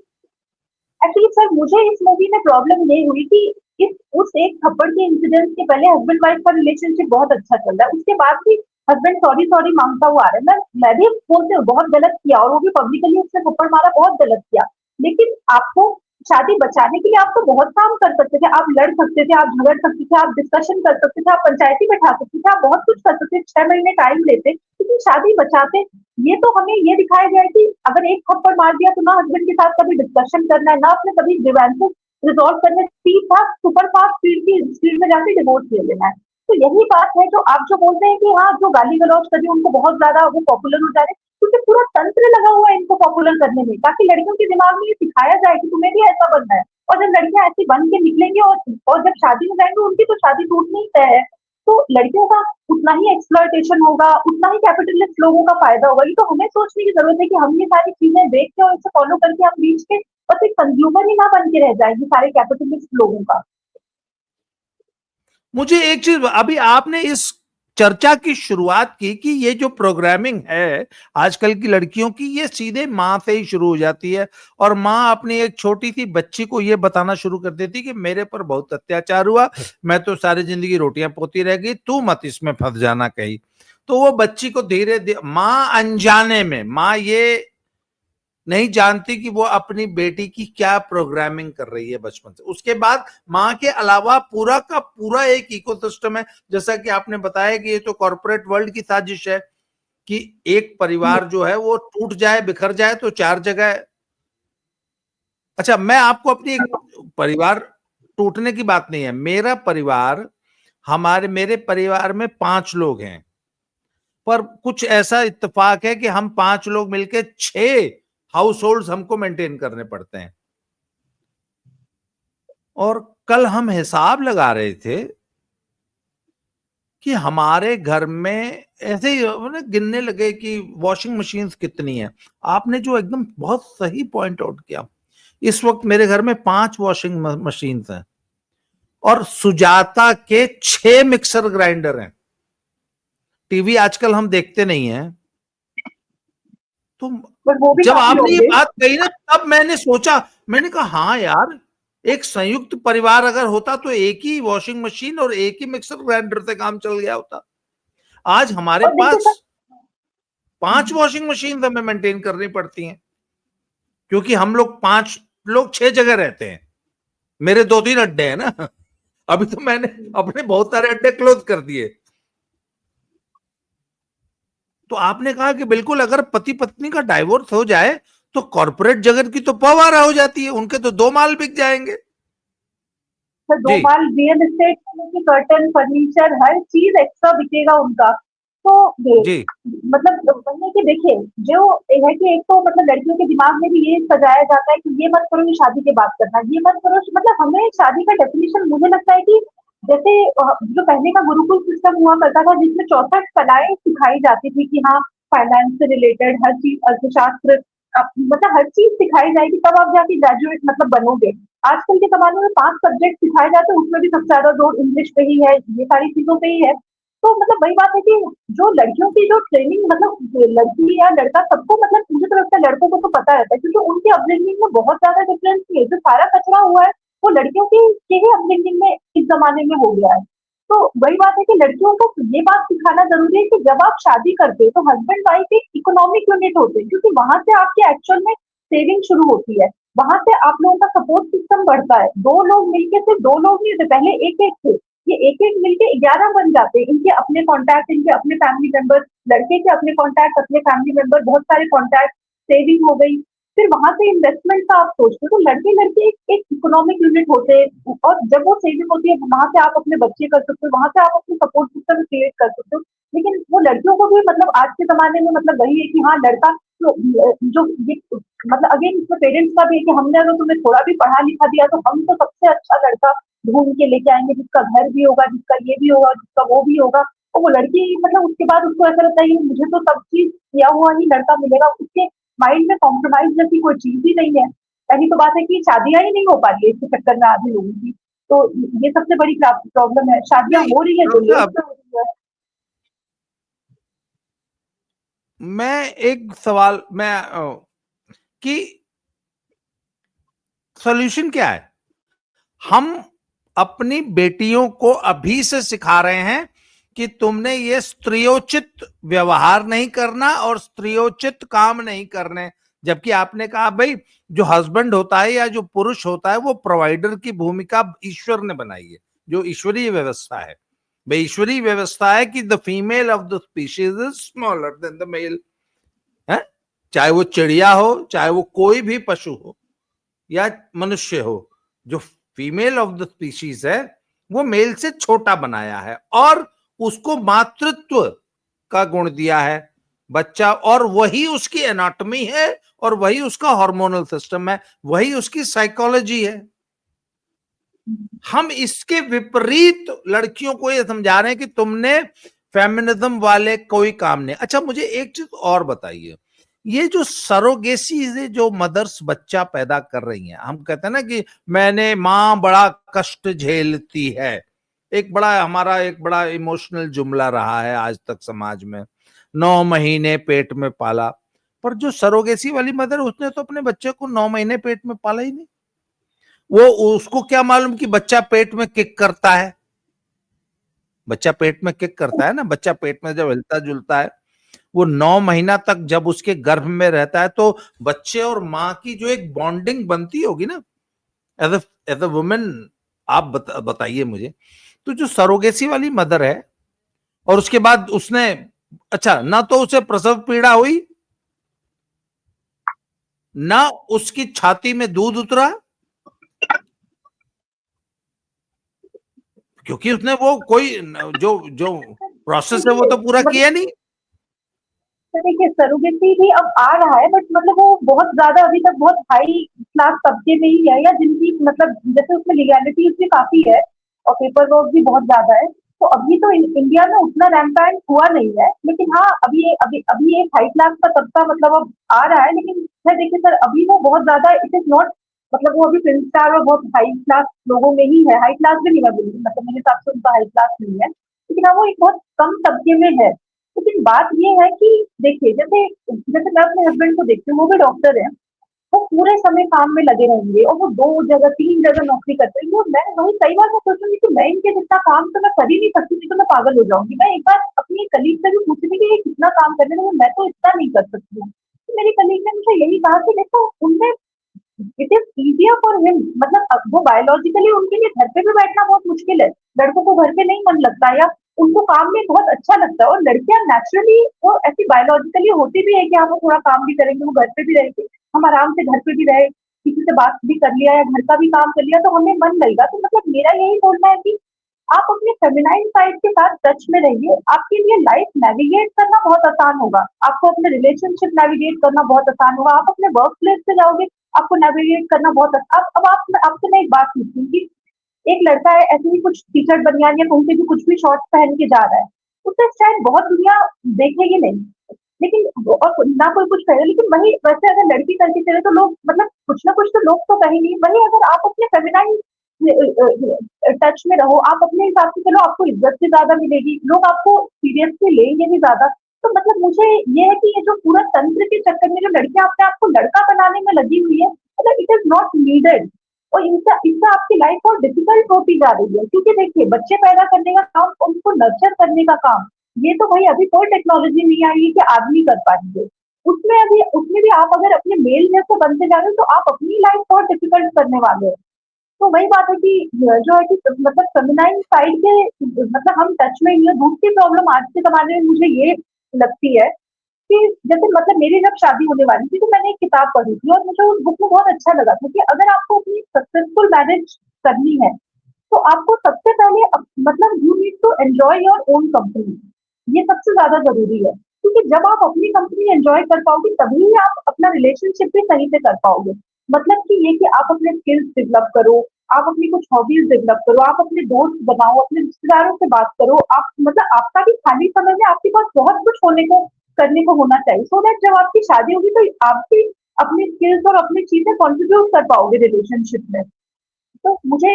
एक्चुअली सर, मुझे इस मूवी में प्रॉब्लम ये हुई कि इस उस एक थप्पड़ के इंसिडेंट के पहले हस्बैंड वाइफ का रिलेशनशिप बहुत अच्छा चल रहा है, उसके बाद भी हस्बैंड सॉरी सॉरी मांगता हुआ आ रहा है। मैं भी बोलते हूँ बहुत गलत किया, और वो भी पब्लिकली उसने थप्पड़ मारा, बहुत गलत किया। लेकिन आपको शादी बचाने के लिए आप तो बहुत काम कर सकते थे, आप लड़ सकते थे, आप झगड़ सकते थे, आप डिस्कशन कर सकते थे, आप पंचायती बैठा सकते थे, आप बहुत कुछ कर सकते थे, 6 महीने टाइम लेते, लेकिन शादी बचाते। ये तो हमें ये दिखाया गया है कि अगर एक थप्पड़ मार दिया तो ना हस्बैंड के साथ कभी डिस्कशन करना है, ना अपने कभी ग्रीवेंसेस रिजॉल्व करने, सीधा सुपर फास्ट स्पीड में जाके डिवोर्स ले लेना है। तो यही बात है जो आप जो बोलते हैं कि हाँ जो गाली गलौज कर रही है उनको बहुत ज्यादा वो पॉपुलर हो जा रहे हैं, क्योंकि पूरा तंत्र लगा हुआ है इनको पॉपुलर करने में, ताकि लड़कियों के दिमाग में ये सिखाया जाए कि तुम्हें भी ऐसा बनना है। और जब लड़कियां ऐसी बन के निकलेंगी और जब शादी में जाएंगी, उनकी तो शादी टूटनी ही तय है। तो लड़कियों का उतना ही एक्सप्लॉयटेशन होगा, उतना ही कैपिटलिस्ट लोगों का फायदा होगा। ये तो हमें सोचने की जरूरत है कि हम ये सारी चीजें देख के और इसे फॉलो करके हम बीच के बस एक कंज्यूमर ही ना बन के रह जाएंगे सारे कैपिटलिस्ट लोगों का। मुझे एक चीज, अभी आपने इस चर्चा की शुरुआत की कि ये जो प्रोग्रामिंग है आजकल की लड़कियों की, ये सीधे माँ से ही शुरू हो जाती है। और माँ अपनी एक छोटी सी बच्ची को ये बताना शुरू कर देती कि मेरे पर बहुत अत्याचार हुआ, मैं तो सारी जिंदगी रोटियां पोती रह गई, तू मत इसमें फंस जाना कहीं। तो वो बच्ची को धीरे धीरे, माँ अनजाने में, माँ ये नहीं जानती कि वो अपनी बेटी की क्या प्रोग्रामिंग कर रही है बचपन से। उसके बाद माँ के अलावा पूरा का पूरा एक इकोसिस्टम है, जैसा कि आपने बताया कि ये तो कॉर्पोरेट वर्ल्ड की साजिश है कि एक परिवार जो है वो टूट जाए, बिखर जाए तो चार जगह। अच्छा, मैं आपको अपनी एक परिवार टूटने की बात नहीं है, मेरा परिवार, मेरे परिवार में 5 लोग हैं, पर कुछ ऐसा इत्तेफाक है कि हम 5 लोग मिलके 6 हाउस होल्ड हमको मेंटेन करने पड़ते हैं। और कल हम हिसाब लगा रहे थे कि हमारे घर में ऐसे ही गिनने लगे कि वॉशिंग मशीन्स कितनी है। आपने जो एकदम बहुत सही पॉइंट आउट किया, इस वक्त मेरे घर में 5 वॉशिंग मशीन्स हैं और सुजाता के 6 मिक्सर ग्राइंडर हैं। टीवी आजकल हम देखते नहीं हैं। तो जब आपने ये बात कही ना, तब मैंने सोचा, मैंने कहा हाँ यार, एक संयुक्त परिवार अगर होता तो एक ही वॉशिंग मशीन और एक ही मिक्सर ग्राइंडर से काम चल गया होता। आज हमारे पास 5 वॉशिंग मशीन हमें मेंटेन करनी पड़ती हैं, क्योंकि हम लोग 5 लोग 6 जगह रहते हैं। मेरे 2-3 अड्डे हैं ना। अभी तो मैंने अपने बहुत सारे अड्डे क्लोज कर दिए। तो आपने कहा कि बिल्कुल, अगर पति पत्नी का डाइवोर्स हो जाए तो कॉर्पोरेट जगत की तो पवारा हो जाती है, उनके तो 2 माल बिक जाएंगे। सर 2 माल रियल एस्टेट से लेके कर्टन, फर्नीचर, हर चीज एक्स्ट्रा बिकेगा उनका। तो जी मतलब वही कि देखिए, जो है कि एक तो मतलब लड़कियों के दिमाग में भी ये सजाया जाता है कि ये मत करो, ये शादी के बाद करना, ये मत करो। मतलब हमें शादी का डेफिनेशन, मुझे लगता है कि जैसे जो पहले का गुरुकुल सिस्टम हुआ करता था, जिसमें 64 कलाएं सिखाई जाती थी कि हाँ, फाइनेंस से रिलेटेड हर चीज, अर्थशास्त्र, मतलब हर चीज सिखाई जाएगी, तब आप जाके ग्रेजुएट मतलब बनोगे। आजकल के जमाने में 5 सब्जेक्ट सिखाए जाते हैं, उसमें भी सबसे ज्यादा जोर इंग्लिश पे ही है, ये सारी चीजों पे ही है। तो मतलब वही बात है कि जो लड़कियों की जो ट्रेनिंग, मतलब लड़की या लड़का सबको, मतलब मुझे तो लगता है लड़कों को तो पता रहता है, क्योंकि उनकी अपब्रिंगिंग में बहुत ज्यादा डिफरेंस नहीं है। जो सारा कचरा हुआ है वो लड़कियों के ही अपब्रिंगिंग में इस जमाने में हो गया है। तो वही बात है कि लड़कियों को ये बात सिखाना जरूरी है कि जब आप शादी करते हो तो हस्बैंड वाइफ एक इकोनॉमिक यूनिट होते हैं, क्योंकि वहां से आपके एक्चुअल में सेविंग शुरू होती है। वहां से आप लोगों का सपोर्ट सिस्टम बढ़ता है। 2 लोग मिलके, सिर्फ 2 लोग नहीं थे पहले, एक-एक थे। ये एक-एक मिलके 11 बन जाते हैं। इनके अपने कॉन्टैक्ट, इनके अपने फैमिली मेंबर, लड़के के अपने कॉन्टैक्ट, अपने फैमिली मेंबर, बहुत सारे कॉन्टैक्ट, सेविंग हो गई। फिर वहां से इन्वेस्टमेंट का आप सोचते हो, तो लड़के लड़के एक इकोनॉमिक यूनिट होते हैं। और जब वो सेविंग होती है, वहां से आप अपने बच्चे कर सकते हो, वहां से आप अपने सपोर्ट सिस्टम क्रिएट कर सकते हो। लेकिन वो लड़कियों को भी मतलब आज के जमाने में मतलब वही है कि हाँ, लड़का जो ये मतलब अगेन इसमें पेरेंट्स का भी है कि हमने अगर तुम्हें थोड़ा भी पढ़ा लिखा दिया तो हम तो सबसे अच्छा लड़का ढूंढ के लेके आएंगे, जिसका घर भी होगा, जिसका ये भी होगा, जिसका वो भी होगा। और वो लड़की मतलब उसके बाद उसको ऐसा लगता है कि मुझे तो सब चीज किया हुआ ही लड़का मिलेगा। उसके माइंड में कॉम्प्रोमाइज जैसी कोई चीज ही नहीं है। पहली तो बात है कि शादियां ही नहीं हो पा रही है इसके चक्कर में आधे लोगों की। तो ये सबसे बड़ी प्रॉब्लम है। शादियां नहीं हो रही है तो डॉक्टर लेट साहब, से हो रही है। मैं एक सवाल, कि सॉल्यूशन क्या है? हम अपनी बेटियों को अभी से सिखा रहे हैं कि तुमने ये स्त्रियोचित व्यवहार नहीं करना और स्त्रियोचित काम नहीं करने, जबकि आपने कहा भाई, जो हस्बैंड होता है या जो पुरुष होता है वो प्रोवाइडर की भूमिका ईश्वर ने बनाई है, जो ईश्वरीय व्यवस्था है। भाई ईश्वरीय व्यवस्था है कि the female of the species is smaller than the male है। चाहे वो चिड़िया हो, चाहे वो कोई भी पशु हो या मनुष्य हो, जो फीमेल ऑफ द स्पीशीज है वो मेल से छोटा बनाया है और उसको मातृत्व का गुण दिया है बच्चा, और वही उसकी एनाटॉमी है और वही उसका हार्मोनल सिस्टम है, वही उसकी साइकोलॉजी है। हम इसके विपरीत लड़कियों को ये समझा रहे हैं कि तुमने फेमिनिज्म वाले कोई काम नहीं। अच्छा, मुझे एक चीज और बताइए, ये जो सरोगेसी से जो मदर्स बच्चा पैदा कर रही हैं, हम कहते हैं ना कि मैंने मां बड़ा कष्ट झेलती है, एक बड़ा इमोशनल जुमला रहा है आज तक समाज में, 9 महीने पेट में पाला। पर जो सरोगेसी वाली मदर, उसने तो अपने बच्चे को 9 महीने पेट में पाला ही नहीं। वो उसको क्या मालूम कि बच्चा पेट में किक करता है। बच्चा पेट में किक करता है ना, बच्चा पेट में जब हिलता जुलता है, वो 9 महीना तक जब उसके गर्भ में रहता है, तो बच्चे और माँ की जो एक बॉन्डिंग बनती होगी ना, एज अ वुमेन, आप बताइए मुझे। तो जो सरोगेसी वाली मदर है, और उसके बाद उसने, अच्छा, ना तो उसे प्रसव पीड़ा हुई, ना उसकी छाती में दूध उतरा, क्योंकि उसने वो कोई जो जो प्रोसेस है वो देखिए तो पूरा मतलब किया नहीं। तो देखिए सरोगेसी भी अब आ रहा है, बट मतलब वो बहुत ज्यादा अभी तक बहुत हाई क्लास तबके में ही है, या जिनकी मतलब जैसे उसमें लीगैलिटीज भी काफी है और पेपर वर्क भी बहुत ज्यादा है। तो अभी तो इंडिया में उतना रैंपायंट हुआ नहीं है, लेकिन हाँ अभी एक हाई क्लास का तबका मतलब अब आ रहा है। लेकिन सर देखिए सर, अभी वो बहुत ज्यादा इट इज नॉट, मतलब वो अभी फिल्म स्टार और बहुत हाई क्लास लोगों में ही है। हाई क्लास भी नहीं है बिल्कुल, मतलब मेरे हिसाब से उनका हाई क्लास नहीं है, लेकिन हाँ वो एक बहुत कम तबके में है। लेकिन बात ये है कि देखिए जैसे जैसे मैं अपने हस्बैंड को देखती हूँ, वो भी डॉक्टर है। वो पूरे समय काम में लगे रहेंगे और वो 2 जगह 3 जगह नौकरी करते हैं। मैं वही कई बार मैं सोचूंगी कि मैं इनके जितना काम तो मैं कर ही नहीं सकती थी, तो मैं पागल हो जाऊंगी। मैं एक बार अपनी कलीग से भी पूछी थी कि ये कितना काम करने लगे, मैं तो इतना नहीं कर सकती हूँ। तो मेरी कलीग ने मुझे यही कहा कि देखो उनमें it is easier for him, मतलब अब वो बायोलॉजिकली उनके लिए घर पे भी बैठना बहुत मुश्किल है। लड़कों को घर पे नहीं मन लगता, या उनको काम में बहुत अच्छा लगता है। और लड़कियां नेचुरली वो ऐसी बायोलॉजिकली होती भी है कि हाँ वो थोड़ा काम भी करेंगे, वो घर पे भी रहेंगे, हम आराम से घर पे भी रहे, किसी से बात भी कर लिया या घर का भी काम कर लिया तो हमें मन लगेगा। तो मतलब मेरा यही बोलना है कि आप अपने फेमिनाइन साइड के साथ टच में रहिए, आपके लिए लाइफ नेविगेट करना बहुत आसान होगा, आपको अपने रिलेशनशिप नेविगेट करना बहुत आसान होगा, आप अपने वर्क प्लेस पे जाओगे, आपको नेविगेट करना बहुत अब आप आपसे मैं एक बात पूछती हूँ कि एक लड़का है ऐसे ही कुछ टी शर्ट बनियान या कहीं से भी कुछ भी शॉर्ट्स पहन के जा रहा है, उसे शायद बहुत दुनिया देखेगी नहीं, लेकिन और ना कोई कुछ कहे, लेकिन वही वैसे अगर लड़की करके चले तो लोग मतलब कुछ ना कुछ तो लोग तो कहेंगे। वही अगर आप अपने फेमिनाइन टच में रहो, आप अपने हिसाब से चलो, आपको इज्जत भी ज्यादा मिलेगी, लोग आपको सीरियसली लेंगे भी ज्यादा। तो मतलब मुझे ये है कि ये जो पूरा तंत्र के चक्कर में जो लड़कियां अपने आप को लड़का बनाने में लगी हुई है, मतलब इट इज नॉट नीडेड। और इनसे इससे आपकी लाइफ बहुत डिफिकल्ट होती जा रही है, क्योंकि देखिए बच्चे पैदा करने का काम, उनको नर्चर करने का काम, ये तो भाई अभी कोई टेक्नोलॉजी नहीं आई है कि आदमी कर पाएंगे। उसमें भी आप अगर अपने मेल जैसे बनते जा रहे हो, तो आप अपनी लाइफ बहुत डिफिकल्ट करने वाले हो। तो वही बात है कि जो है कि मतलब फेमिनाइन साइड के मतलब हम टच में ही है। दूसरी प्रॉब्लम आज के जमाने में मुझे ये लगती है कि जैसे मतलब मेरी जब शादी होने वाली थी, तो मैंने एक किताब पढ़ी थी और मुझे उस बुक में बहुत अच्छा लगा था कि अगर आपको अपनी सक्सेसफुल मैरिज करनी है, तो आपको सबसे पहले मतलब you need to enjoy your own company. ये सबसे ज्यादा जरूरी है, क्योंकि जब आप अपनी कंपनी एंजॉय कर पाओगे तभी आप अपना रिलेशनशिप भी सही से कर पाओगे। मतलब कि ये कि आप अपने स्किल्स डेवलप करो, आप अपनी कुछ हॉबीज डेवलप करो, आप अपने दोस्त बनाओ, अपने रिश्तेदारों से बात करो, आप मतलब आपका भी खाली समय में आपके पास बहुत कुछ होने को करने को होना चाहिए, सो दैट जब आपकी शादी होगी तो आप भी अपनी स्किल्स और अपनी चीजें कंट्रीब्यूट कर पाओगे रिलेशनशिप में। तो मुझे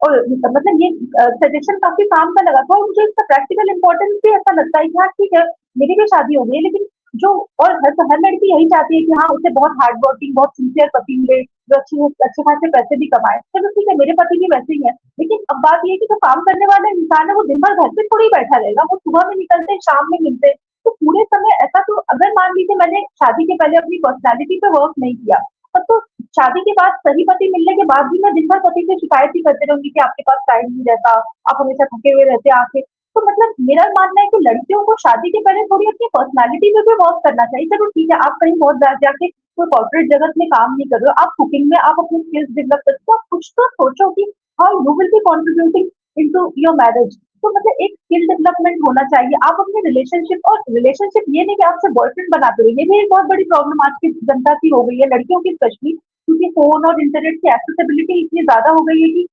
और मतलब ये सजेशन काफी काम का लगा था, और मुझे इसका प्रैक्टिकल इंपॉर्टेंस भी ऐसा लगता है कि हाँ ठीक है, मेरी भी शादी हो गई है, लेकिन जो और हर लड़की यही चाहती है कि हाँ उसे बहुत हार्ड वर्किंग बहुत सिंसियर पति मिले, जो अच्छे खासे पैसे भी कमाए। चलो ठीक है, मेरे पति भी वैसे ही है, लेकिन अब बात ये है कि जो काम करने वाला इंसान है वो दिन भर घर पे थोड़ी बैठा रहेगा, वो सुबह में निकलते शाम में मिलते। तो पूरे समय ऐसा, तो अगर मान लीजिए मैंने शादी के पहले अपनी पर्सनैलिटी पे वर्क नहीं किया, तब तो शादी के बाद सही पति मिलने के बाद भी मैं दिन भर पति से शिकायत ही करते रहूंगी कि आपके पास टाइम नहीं रहता, आप हमेशा थके हुए रहते आके। तो मतलब मेरा मानना है कि लड़कियों को शादी के पहले थोड़ी अपनी पर्सनालिटी पे भी वर्क करना चाहिए। चलो ठीक है, आप कहीं बहुत जाके कोई कॉर्पोरेट जगत में काम नहीं कर रहे हो, आप कुकिंग में आप अपनी स्किल्स डेवलप करते हो, आप कुछ तो सोचो कि how you will be contributing into your marriage. तो मतलब एक स्किल डेवलपमेंट होना चाहिए। आप अपने रिलेशनशिप, और रिलेशनशिप ये नहीं कि आपसे बॉयफ्रेंड बनाते रहिए, ये भी एक बहुत बड़ी प्रॉब्लम आज की जनता की हो गई है, लड़कियों की स्पेशली, क्योंकि फोन और इंटरनेट की एक्सेसिबिलिटी इतनी ज्यादा हो गई है कि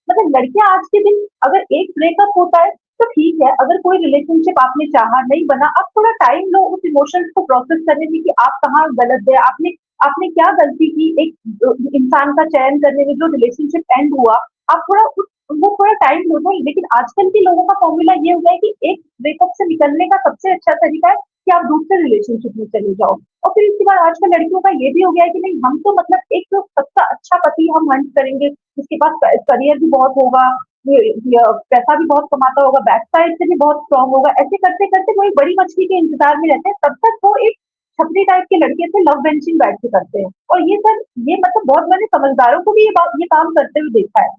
मतलब लड़कियां आज के दिन, अगर एक ब्रेकअप होता है तो ठीक है, अगर कोई रिलेशनशिप आपने चाहा नहीं बना, आप थोड़ा टाइम लो उस इमोशंस को प्रोसेस करने में कि आप कहाँ गलत है, आपने आपने क्या गलती की एक इंसान का चयन करने में, जो रिलेशनशिप एंड हुआ, आप थोड़ा उस वो थोड़ा टाइम लेता है, लेकिन आजकल के लोगों का फॉर्मूला ये हो गया है कि एक ब्रेकअप से निकलने का सबसे अच्छा तरीका है कि आप दूसरे रिलेशनशिप में चले जाओ। और फिर इसके बाद आजकल लड़कियों का ये भी हो गया है कि नहीं, हम तो मतलब एक जो सबका अच्छा पति हम हंट करेंगे, जिसके पास करियर भी बहुत होगा, पैसा भी बहुत कमाता होगा, बैक साइड से भी बहुत स्ट्रांग होगा, ऐसे करते करते वो एक बड़ी मछली के इंतजार में रहते हैं, तब तक वो एक छपरी टाइप के लड़के से लव बेंचिंग बैठ के करते हैं। और ये सर, ये मतलब बहुत मैंने समझदारों को भी ये काम करते हुए देखा है।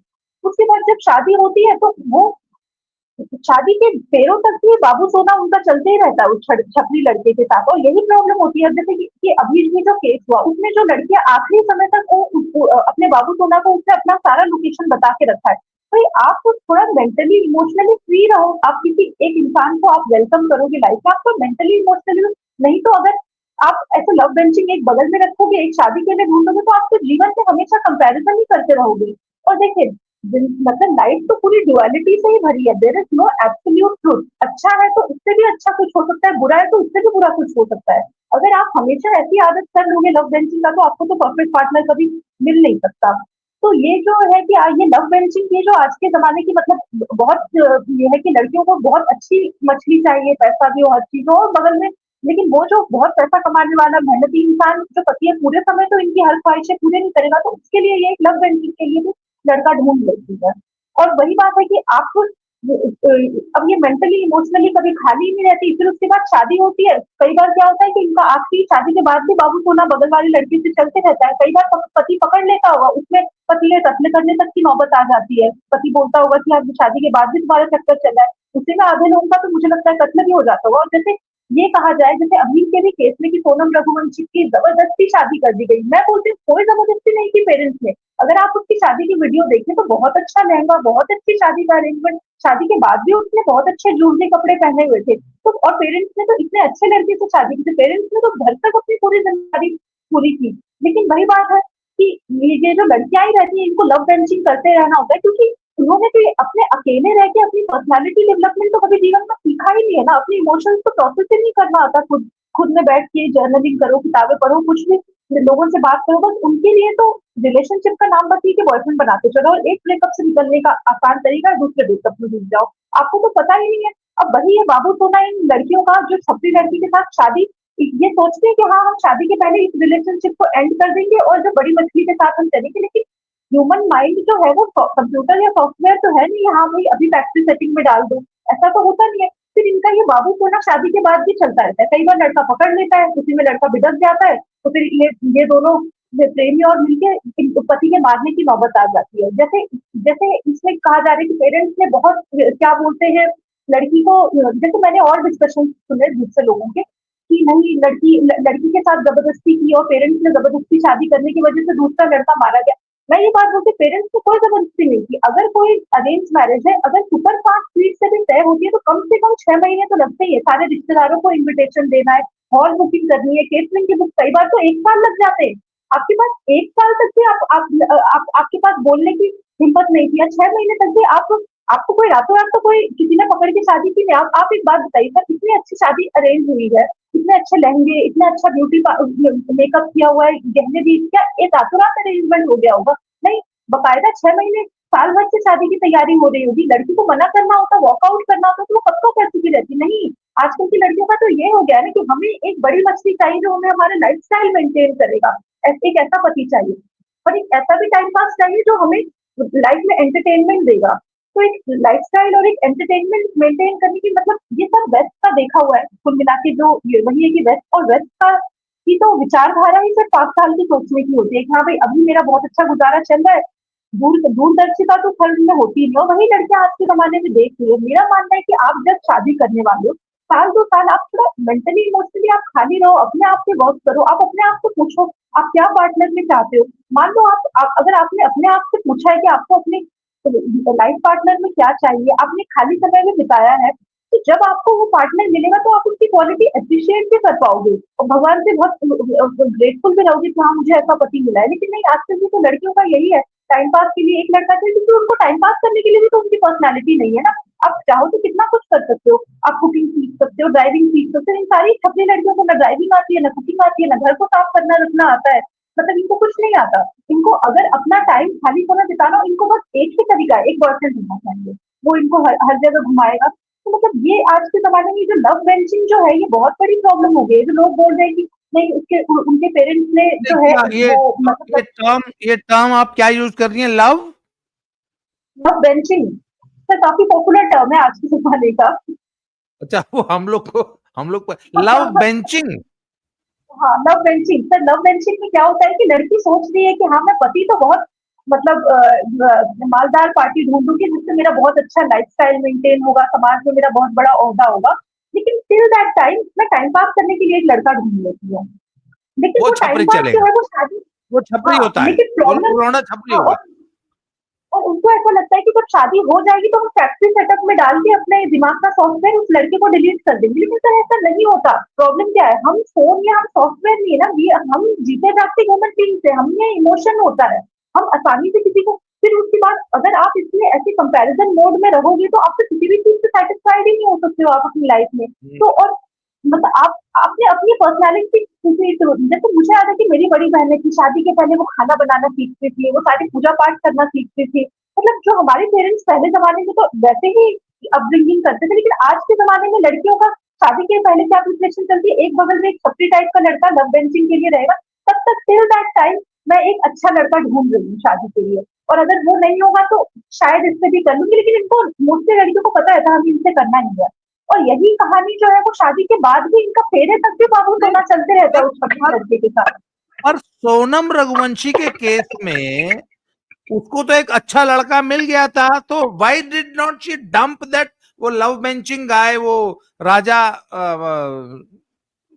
उसके बाद जब शादी होती है तो वो शादी के पैरों तक भी बाबू सोना उनका चलते ही रहता है उस छपरी लड़के के साथ। और यही प्रॉब्लम होती है, जैसे कि अभी भी जो केस हुआ उसमें जो लड़कियां आखिरी समय तक अपने बाबू सोना को उससे अपना सारा लोकेशन बता के रखा है। भाई आप तो थोड़ा मेंटली इमोशनली फ्री रहो, आप किसी एक इंसान को आप वेलकम करोगे लाइफ में, आप तो मेंटली इमोशनली, नहीं तो अगर आप ऐसे लव बेंचिंग एक बगल में रखोगे, एक शादी के लिए ढूंढोगे, तो आप तो जीवन से हमेशा कंपैरिजन ही करते रहोगे। और देखिए, मतलब लाइफ तो पूरी ड्युअलिटी से ही भरी है, there is no absolute truth. अच्छा है तो उससे भी अच्छा कुछ हो सकता है, बुरा है तो उससे भी बुरा कुछ हो सकता है। अगर आप हमेशा ऐसी आदत कर लोगे लव बेंचिंग का, तो आपको तो परफेक्ट पार्टनर कभी मिल नहीं सकता। तो ये जो है कि ये लव बेंचिंग, ये जो आज के जमाने की मतलब बहुत ये है कि लड़कियों को बहुत अच्छी मछली चाहिए, पैसा भी हो, हर चीज हो, और बगल में लेकिन वो जो बहुत पैसा कमाने वाला मेहनती इंसान जो पति है, पूरे समय तो इनकी हर ख्वाहिशें पूरे नहीं करेगा, तो उसके लिए ये लव बेंचिंग के लिए भी लड़का ढूंढ लेती है। और वही बात है कि आप अब ये मेंटली इमोशनली कभी खाली नहीं रहती, फिर उसके बाद शादी होती है, कई बार क्या होता है कि इनका आखिरी शादी के बाद भी बाबू सोना बगल वाली लड़की से चलते रहता है। कई बार पति पकड़ लेता होगा, उसमें पति ने कत्ल करने तक की नौबत आ जाती है। पति बोलता होगा कि आप शादी के बाद भी तुम्हारा चक्कर चल रहा है, उसी में आधे लोगों का तो मुझे लगता है कत्ल भी हो जाता होगा। और जैसे ये कहा जाए, जैसे अभी के भी केस में कि सोनम रघुवंशी की जबरदस्ती शादी कर दी गई, मैं बोलती हूँ कोई जबरदस्ती नहीं की पेरेंट्स ने। अगर आप उसकी शादी की वीडियो देखें तो बहुत अच्छा लहंगा, बहुत अच्छी शादी का अरेंजमेंट, शादी के बाद भी उसने बहुत अच्छे ज्वेलरी कपड़े पहने हुए थे। तो और पेरेंट्स ने तो इतने अच्छे लड़के से शादी की थी, पेरेंट्स ने तो घर तक अपनी पूरी जिम्मेदारी पूरी की। लेकिन वही बात है कि ये जो लड़कियां ही रहती है, इनको लव बेंचिंग करते रहना होता है, क्योंकि उन्होंने तो अपने अकेले रह के अपनी पर्सनालिटी डेवलपमेंट तो कभी जीवन में सीखा ही नहीं है ना, अपने इमोशंस को प्रोसेस ही नहीं करना आता। खुद खुद में बैठ के जर्नलिंग करो, किताबें पढ़ो, कुछ भी लोगों से बात करो, बस उनके लिए तो रिलेशनशिप का नाम बस ये कि बॉयफ्रेंड बनाते चलो, और एक ब्रेकअप से निकलने का आसान तरीका है दूसरे ब्रेकअप में जुट जाओ। आपको तो पता ही नहीं है। अब वही है बाबू सोना इन लड़कियों का, जो छपरी लड़की के साथ शादी, ये सोचते हैं कि हाँ हम शादी के पहले इस रिलेशनशिप को एंड कर देंगे और जो बड़ी मछली के साथ हम चलेंगे। लेकिन ह्यूमन माइंड जो है वो कंप्यूटर या सॉफ्टवेयर तो है नहीं, हाँ भाई अभी फैक्ट्री सेटिंग में डाल दो, ऐसा तो होता नहीं है। फिर इनका ये बाबू सोना शादी के बाद भी चलता रहता है, कई बार लड़का पकड़ लेता है, उसी में लड़का बिगड़ जाता है, तो फिर ये दोनों प्रेमी और मिलके पति के मारने की नौबत आ जाती है। जैसे जैसे इसमें कहा जा रहा है कि पेरेंट्स ने बहुत क्या बोलते हैं लड़की को, जैसे मैंने और डिस्कशन सुने दूसरे लोगों के कि नहीं लड़की के साथ जबरदस्ती की और पेरेंट्स ने जबरदस्ती शादी करने की वजह से दूसरा लड़का मारा गया। मैं ये बात बोलती, पेरेंट्स ने कोई जबरदस्ती नहीं की। अगर कोई अरेंज मैरिज है, अगर सुपर फास्ट स्पीड से भी तय होती है, तो कम से कम 6 महीने तो लगते ही है। सारे रिश्तेदारों को इन्विटेशन देना है, हॉल बुकिंग करनी है, केटरिंग की बुक, कई बार तो 1 साल लग जाते हैं। आपके पास 1 साल तक भी आपके पास बोलने की हिम्मत नहीं थी, या 6 महीने तक भी आपको कोई रातों रात तो कोई किसी ने पकड़ के शादी की नहीं। आप एक बात बताइए सर, इतनी अच्छी शादी अरेंज हुई है, इतने अच्छे लहंगे, इतना अच्छा ब्यूटी मेकअप किया हुआ है, गहने भी, क्या एक रातों रात अरेंजमेंट हो गया होगा? नहीं, बकायदा 6 महीने, साल भर से शादी की तैयारी हो रही होगी। लड़की को मना करना होता, वॉकआउट करना होता, तो वो कब को कर चुकी रहती। नहीं, आजकल की लड़कियों का तो ये हो गया है ना कि हमें एक बड़ी मछली चाहिए जो हमें हमारे लाइफ स्टाइल मेंटेन करेगा। एक ऐसा पति चाहिए, और एक ऐसा भी टाइम पास चाहिए जो हमें लाइफ में एंटरटेनमेंट देगा। तो एक लाइफस्टाइल और एक एंटरटेनमेंट मेंटेन करने की मतलब ये सब वेस्ट का देखा हुआ है कुल मिला के। जो वही है कि वेस्ट और वेस्ट का की तो विचारधारा ही सिर्फ 5 साल की सोचने की होती है कि हाँ भाई अभी मेरा बहुत अच्छा गुजारा चल रहा है, दूरदर्शिता तो खर्च में होती नहीं। और वही लड़कियां आज के जमाने में देख रही है। मेरा मानना है कि आप जब शादी करने वाले हो, साल 2 साल आप थोड़ा मेंटली इमोशनली आप खाली रहो, अपने आप से वर्क करो, आप अपने आप से पूछो आप क्या पार्टनर में चाहते हो। मान लो अगर आपने अपने आप से पूछा है कि आपको अपने लाइफ पार्टनर में क्या चाहिए, आपने खाली समय में बिताया है, तो जब आपको वो पार्टनर मिलेगा तो आप उसकी क्वालिटी अप्रिशिएट भी कर पाओगे और भगवान से बहुत ग्रेटफुल भी रहोगे कि हाँ मुझे ऐसा पति मिला है। लेकिन नहीं, आजकल की तो लड़कियों का यही है, टाइम पास के लिए एक लड़का चाहिए, क्योंकि उनको टाइम पास करने के लिए भी तो उनकी पर्सनैलिटी नहीं है ना। आप चाहो तो कितना कुछ कर सकते हो, आप कुकिंग सीख सकते हो, ड्राइविंग सीख सकते हो। इन सारी छपरी लड़कियों को ना ड्राइविंग आती है, ना कुकिंग आती है, ना घर को साफ करना रखना आता है। मतलब इनको कुछ नहीं आता। इनको अगर अपना टाइम खाली समय बिताना हो, इनको बस एक ही तरीका है, एक बॉयफ्रेंड होना चाहिए, वो इनको हर जगह घुमाएगा। तो मतलब ये आज के ज़माने में ये जो लव बेंचिंग जो है, ये बहुत बड़ी प्रॉब्लम हो गई है। जो लोग बोल रहे हैं कि नहीं, उसके उनके पेरेंट्स ने ये जो है क्या वो मतलब ये टर्म आप क्या यूज कर रही हैं, लव? लव बेंचिंग सर काफ़ी पॉपुलर टर्म है आज के ज़माने का। अच्छा, वो हम लोग को लव बेंचिंग। हाँ, love benching sir, love benching में क्या होता है कि लड़की सोच रही है कि हाँ, मैं पति तो बहुत मतलब मालदार पार्टी ढूंढूंगी जिससे मेरा बहुत अच्छा लाइफस्टाइल मेंटेन होगा, समाज में मेरा बहुत बड़ा ओहदा होगा। लेकिन टिल दैट टाइम मैं टाइम पास करने के लिए एक लड़का ढूंढ लेती हूँ। लेकिन वो वो टाइम छपरी पास जो चलेगा, है वो शादी। वो छपरी हाँ, होता है, लेकिन वो प्रॉब्लम। लौंडा छपरी हाँ, होगा। और उनको ऐसा लगता है कि जब शादी हो जाएगी तो हम फैक्ट्री सेटअप में डाल के अपने दिमाग का सॉफ्टवेयर उस लड़के को डिलीट कर देंगे। लेकिन सर ऐसा नहीं होता। प्रॉब्लम क्या है, हम फोन या हम सॉफ्टवेयर नहीं है ना, हम जीते जागते ह्यूमन बीइंग्स है, हम में इमोशन होता है। हम आसानी से किसी को, फिर उसके बाद अगर आप इसमें ऐसे कंपैरिजन मोड में रहोगे तो आप तो किसी भी चीज से सेटिस्फाइड ही नहीं हो सकते हो आप अपनी लाइफ में। हम्म। तो और मतलब आप आपने अपनी पर्सनैलिटी जैसे मुझे याद है कि मेरी बड़ी बहन थी, शादी के पहले वो खाना बनाना सीखती थी, वो सारी पूजा पाठ करना सीखती थी। मतलब जो हमारे पेरेंट्स पहले जमाने में तो वैसे ही अपब्रिंगिंग करते थे, लेकिन आज के जमाने में लड़कियों का शादी के पहले क्या प्रिपरेशन चलती है, एक बगल में एक छपरी टाइप का लड़का लव बेंचिंग के लिए रहेगा। तब तक टिल दैट टाइम मैं एक अच्छा लड़का ढूंढ रही हूँ शादी के लिए, और अगर वो नहीं होगा तो शायद इससे भी कर लूंगी। लेकिन इनको मोस्टली लड़कियों को पता है था हमें इनसे करना नहीं है। और यही कहानी जो है वो शादी के बाद भी इनका फेरे तक भी बाबू नहीं, सोना चलते रहता पर है उस छपरी पर लड़के के साथ। पर सोनम रघुवंशी के केस में उसको तो एक अच्छा लड़का मिल गया था, तो why did not she dump that, वो लव बेंचिंग गाय, वो राजा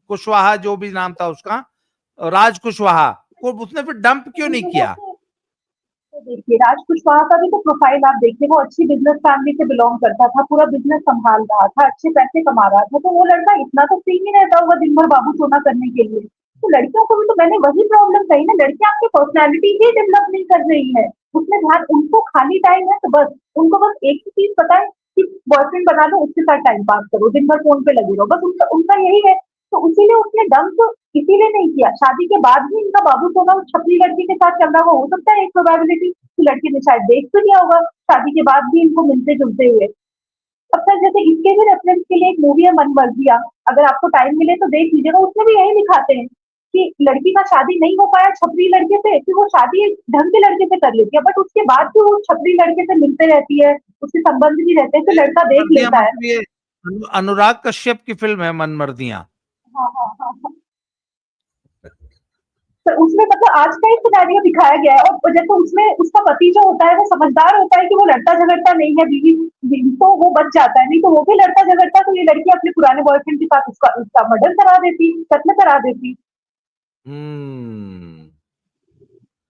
कुशवाहा जो भी नाम था उसका, राज कुशवाहा को उसने फिर डंप क्यों नहीं किया? तो देखिए, राज कुशवाहा का भी तो प्रोफाइल आप देखिए, वो अच्छी बिजनेस फैमिली से बिलोंग करता था, पूरा बिजनेस संभाल रहा था, अच्छे पैसे कमा रहा था। तो वो लड़का इतना तो फ्री नहीं रहता होगा दिन भर बाबू सोना करने के लिए। तो लड़कियों को भी तो मैंने वही प्रॉब्लम कही ना, लड़कियां आपकी पर्सनैलिटी ही डेवलप नहीं कर रही है। उसमें ध्यान, उनको खाली टाइम है तो बस उनको बस एक ही चीज पता है कि बॉयफ्रेंड बना लो, उसके साथ टाइम पास करो, दिन भर फोन पे लगे रहो, बस उनका उनका यही है। तो इसीलिए उसने डंप इसीलिए नहीं किया। शादी के बाद भी इनका बाबू सोना उस छपरी लड़की के साथ चल रहा हो सकता है, एक प्रोबेबिलिटी कि लड़के ने शायद देख तो लिया होगा शादी के बाद भी इनको मिलते जुलते हुए। अब सर जैसे इसके भी रेफरेंस के लिए एक मूवी है मन मर्जिया, अगर आपको टाइम मिले तो देख लीजिएगा। उसमें भी यही दिखाते हैं कि लड़की का शादी नहीं हो पाया छपरी लड़के से, फिर वो शादी एक ढंग के लड़के से कर लेती है, बट उसके बाद भी वो छपरी लड़के से मिलते रहती है, उसके संबंध भी रहते हैं, तो लड़का देख मर्दिया लेता है। मतलब ये अनुराग कश्यप की फिल्म है मन मर्दियां। हाँ हाँ हाँ हाँ। तो उसमें मतलब आज का ही सिनेरियो दिखाया गया है। और जैसे उसमें उसका पति जो होता है वो समझदार होता है कि वो लड़ता झगड़ता नहीं है, बीवी बीवी तो वो बच जाता है, नहीं तो वो भी लड़ता झगड़ता तो ये लड़की अपने पुराने बॉयफ्रेंड के साथ उसका उसका मर्डर करा देती, कत्ल करा देती। हम्म।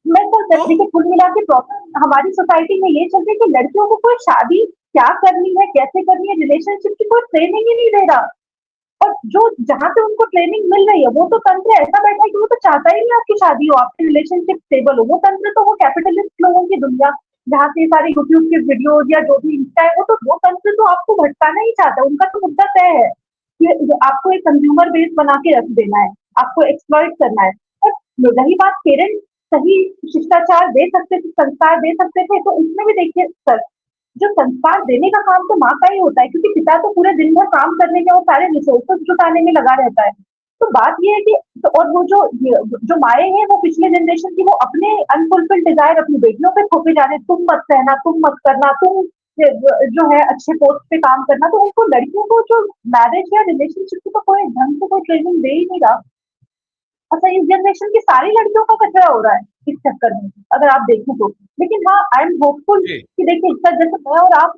मैं तो तो देखिए कुल मिला के प्रॉब्लम हमारी सोसाइटी में ये चल रही है कि लड़कियों को कोई शादी क्या करनी है, कैसे करनी है, रिलेशनशिप की कोई ट्रेनिंग ही नहीं दे रहा। और जो जहाँ पे उनको ट्रेनिंग मिल रही है वो तो तंत्र ऐसा बैठा है कि वो तो चाहता ही नहीं आपकी शादी हो, आपकी रिलेशनशिप स्टेबल हो। वो तंत्र तो वो कैपिटलिस्ट लोगों की दुनिया, जहाँ से सारे यूट्यूब के वीडियोज या जो भी इंस्टा है, वो तंत्र तो आपको भटकाना ही चाहता है। उनका तो मुद्दा तय है कि आपको एक कंज्यूमर बेस बना के रख देना है, आपको एक्सप्लॉइट करना है। और रही बात पेरेंट्स सही शिष्टाचार दे सकते थे, संस्कार दे सकते थे, तो उसमें भी देखिए सर, जो संस्कार देने का काम तो माँ का ही होता है, क्योंकि पिता तो पूरे दिन भर काम करने में और सारे रिसोर्सेज जुटाने में लगा रहता है। तो बात ये है कि तो और वो जो माएँ हैं वो पिछले जनरेशन की, वो अपने अनफुलफिल्ड डिजायर अपनी बेटियों पे थोपे जा रहे हैं, तुम मत सहना, तुम मत करना, तुम जो है अच्छे पोस्ट पे काम करना। तो उनको लड़कियों को जो मैरिज या रिलेशनशिप की तो कोई ढंग से कोई ट्रेनिंग दे ही नहीं रहा। अच्छा, इस जनरेशन की सारी लड़कियों का कचरा हो रहा है इस चक्कर में, अगर आप देखें तो। लेकिन हाँ, आई एम होपफुल जी। कि देखिए सर, जैसे मैं और आप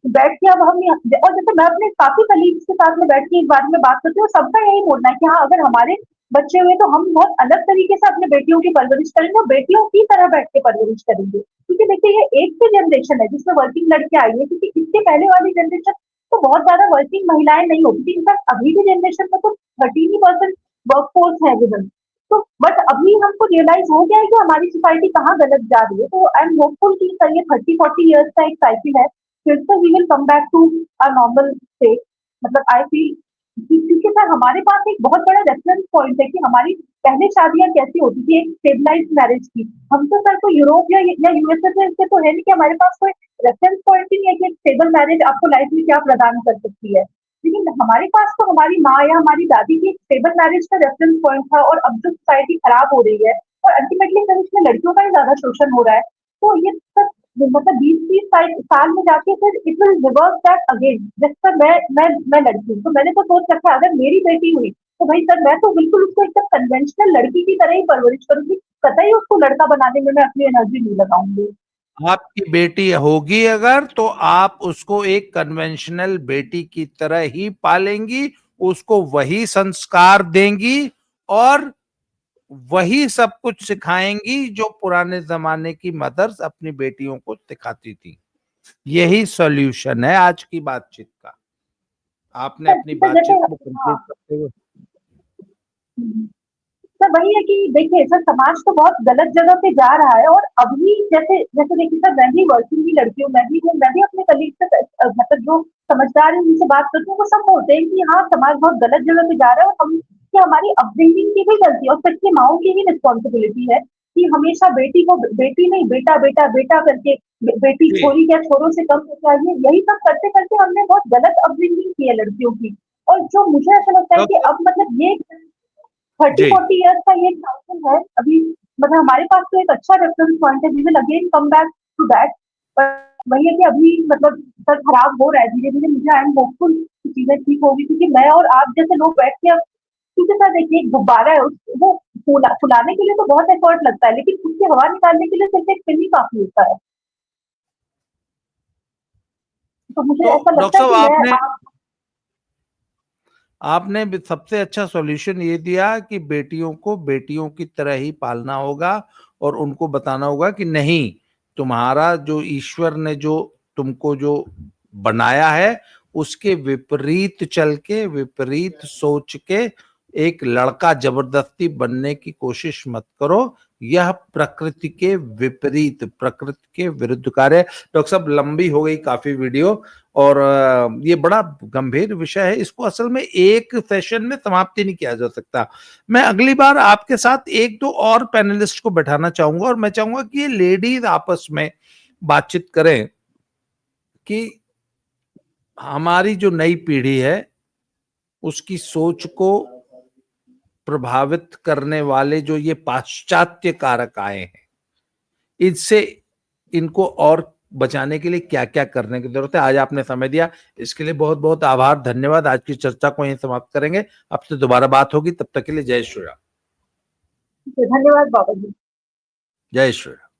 बैठ के अब हम और जैसे मैं अपने काफी कलीग्स के साथ में बैठ के इस बारे में बात करती हूँ, सबका यही बोलना है कि हाँ, अगर हमारे बच्चे हुए तो हम बहुत अलग तरीके से अपने बेटियों की परवरिश करेंगे और बेटियों की तरह बैठ के परवरिश करेंगे। क्योंकि देखिए ये एक ही जनरेशन है जिसमें वर्किंग लड़कियां आई है, क्योंकि इसके पहले वाली जनरेशन तो बहुत ज्यादा वर्किंग महिलाएं नहीं होती थी। इनफैक्ट अभी भी जनरेशन में तो 13% वर्क फोर्स है विमन। तो बट अभी हमको रियलाइज हो गया है कि हमारी सोसाइटी कहाँ गलत जा रही है। तो आई एम होपफुल कि सर ये 30-40 ईयर्स का एक साइकिल है, फिर से we will come back to a normal state. मतलब आई फील क्योंकि सर हमारे पास एक बहुत बड़ा रेफरेंस पॉइंट है कि हमारी पहले शादियां कैसी होती थी, एक स्टेबलाइज्ड मैरिज की। हम तो सर को यूरोप या यूएसए से तो है नहीं कि हमारे पास कोई रेफरेंस पॉइंट ही नहीं है कि एक स्टेबल मैरिज आपको लाइफ में क्या प्रदान कर सकती है। लेकिन हमारे पास तो हमारी माँ या हमारी दादी की एक स्टेबल मैरिज का रेफरेंस पॉइंट था, और अब जो सोसाइटी खराब हो रही है और अल्टीमेटली सर इसमें लड़कियों का ही ज्यादा शोषण हो रहा है। तो ये सब मतलब 20-30 साल में जाके फिर it will reverse that again. जैसे सर मैं लड़की हूँ, तो मैंने तो सोच रखा है अगर मेरी बेटी हुई तो भाई सर मैं तो बिल्कुल उसको एकदम कन्वेंशनल लड़की की तरह ही परवरिश करूंगी, कतई उसको लड़का बनाने में मैं अपनी एनर्जी नहीं लगाऊंगी। आपकी बेटी होगी अगर, तो आप उसको एक कन्वेंशनल बेटी की तरह ही पालेंगी, उसको वही संस्कार देंगी और वही सब कुछ सिखाएंगी जो पुराने जमाने की मदर्स अपनी बेटियों को सिखाती थी। यही सॉल्यूशन है आज की बातचीत का। आपने अपनी सर जैसे बातचीत को हाँ, कंप्लीट करते हुए। सर वही है कि देखिए सर समाज तो बहुत गलत जगह पे जा रहा है, और अभी जैसे जैसे देखिए सर मैं भी वर्किंग की लड़की हूँ, मैं भी अपने कलीग से मतलब जो समझदार है उनसे बात करती हूँ, वो सब बोलते हैं कि हाँ समाज बहुत गलत जगह पे जा रहा है, और हम कि हमारी अपब्रिंगिंग की भी गलती है और सच्ची माओं की भी रिस्पॉन्सिबिलिटी है कि हमेशा बेटी को बेटी नहीं बेटा बेटा बेटा करके बेटी जी। छोरी क्या छोरों से कम हो चाहिए, यही सब करते करते हमने बहुत गलत अपब्रिंगिंग की है लड़कियों की। और जो मुझे ऐसा लगता है कि डॉक्टर। अब मतलब ये 30-40 जी। ईयर्स का ये साइकिल है अभी। मतलब हमारे पास तो एक अच्छा रेफरेंस पॉइंट है, we will again come back to that. But वही है कि अभी मतलब सर खराब हो रहा है धीरे धीरे। मुझे आई एम होपफुल कि चीजें ठीक होगी, क्योंकि मैं और आप जैसे लोग बैठ के अब, क्योंकि सर देखिए एक गुब्बारा है वो फुलाने के लिए तो बहुत एफर्ट लगता है, लेकिन उसकी हवा निकालने के लिए सिर्फ एक पिन ही काफी होता है। तो मुझे तो ऐसा लगता डॉक्टर है साहब, कि मैं आपने आप आपने भी सबसे अच्छा सॉल्यूशन ये दिया कि बेटियों को बेटियों की तरह ही पालना होगा और उनको बताना होगा कि नहीं, तुम्हारा जो ईश्वर ने जो तुमको जो बनाया है उसके विपरीत चल के, विपरीत सोच के एक लड़का जबरदस्ती बनने की कोशिश मत करो। यह प्रकृति के विपरीत, प्रकृति के विरुद्ध कार्य है। डॉक्टर साहब, लंबी हो गई काफी वीडियो, और ये बड़ा गंभीर विषय है, इसको असल में एक सेशन में समाप्ति नहीं किया जा सकता। मैं अगली बार आपके साथ एक दो और पैनलिस्ट को बैठाना चाहूंगा, और मैं चाहूंगा कि ये लेडीज आपस में बातचीत करें कि हमारी जो नई पीढ़ी है उसकी सोच को प्रभावित करने वाले जो ये पाश्चात्य कारक आए हैं, इससे इनको और बचाने के लिए क्या क्या करने की जरूरत है। आज आपने समय दिया, इसके लिए बहुत बहुत आभार, धन्यवाद। आज की चर्चा को यहीं समाप्त करेंगे, आपसे दोबारा बात होगी, तब तक के लिए जय श्री राम। धन्यवाद बाबा जी। जय श्री राम।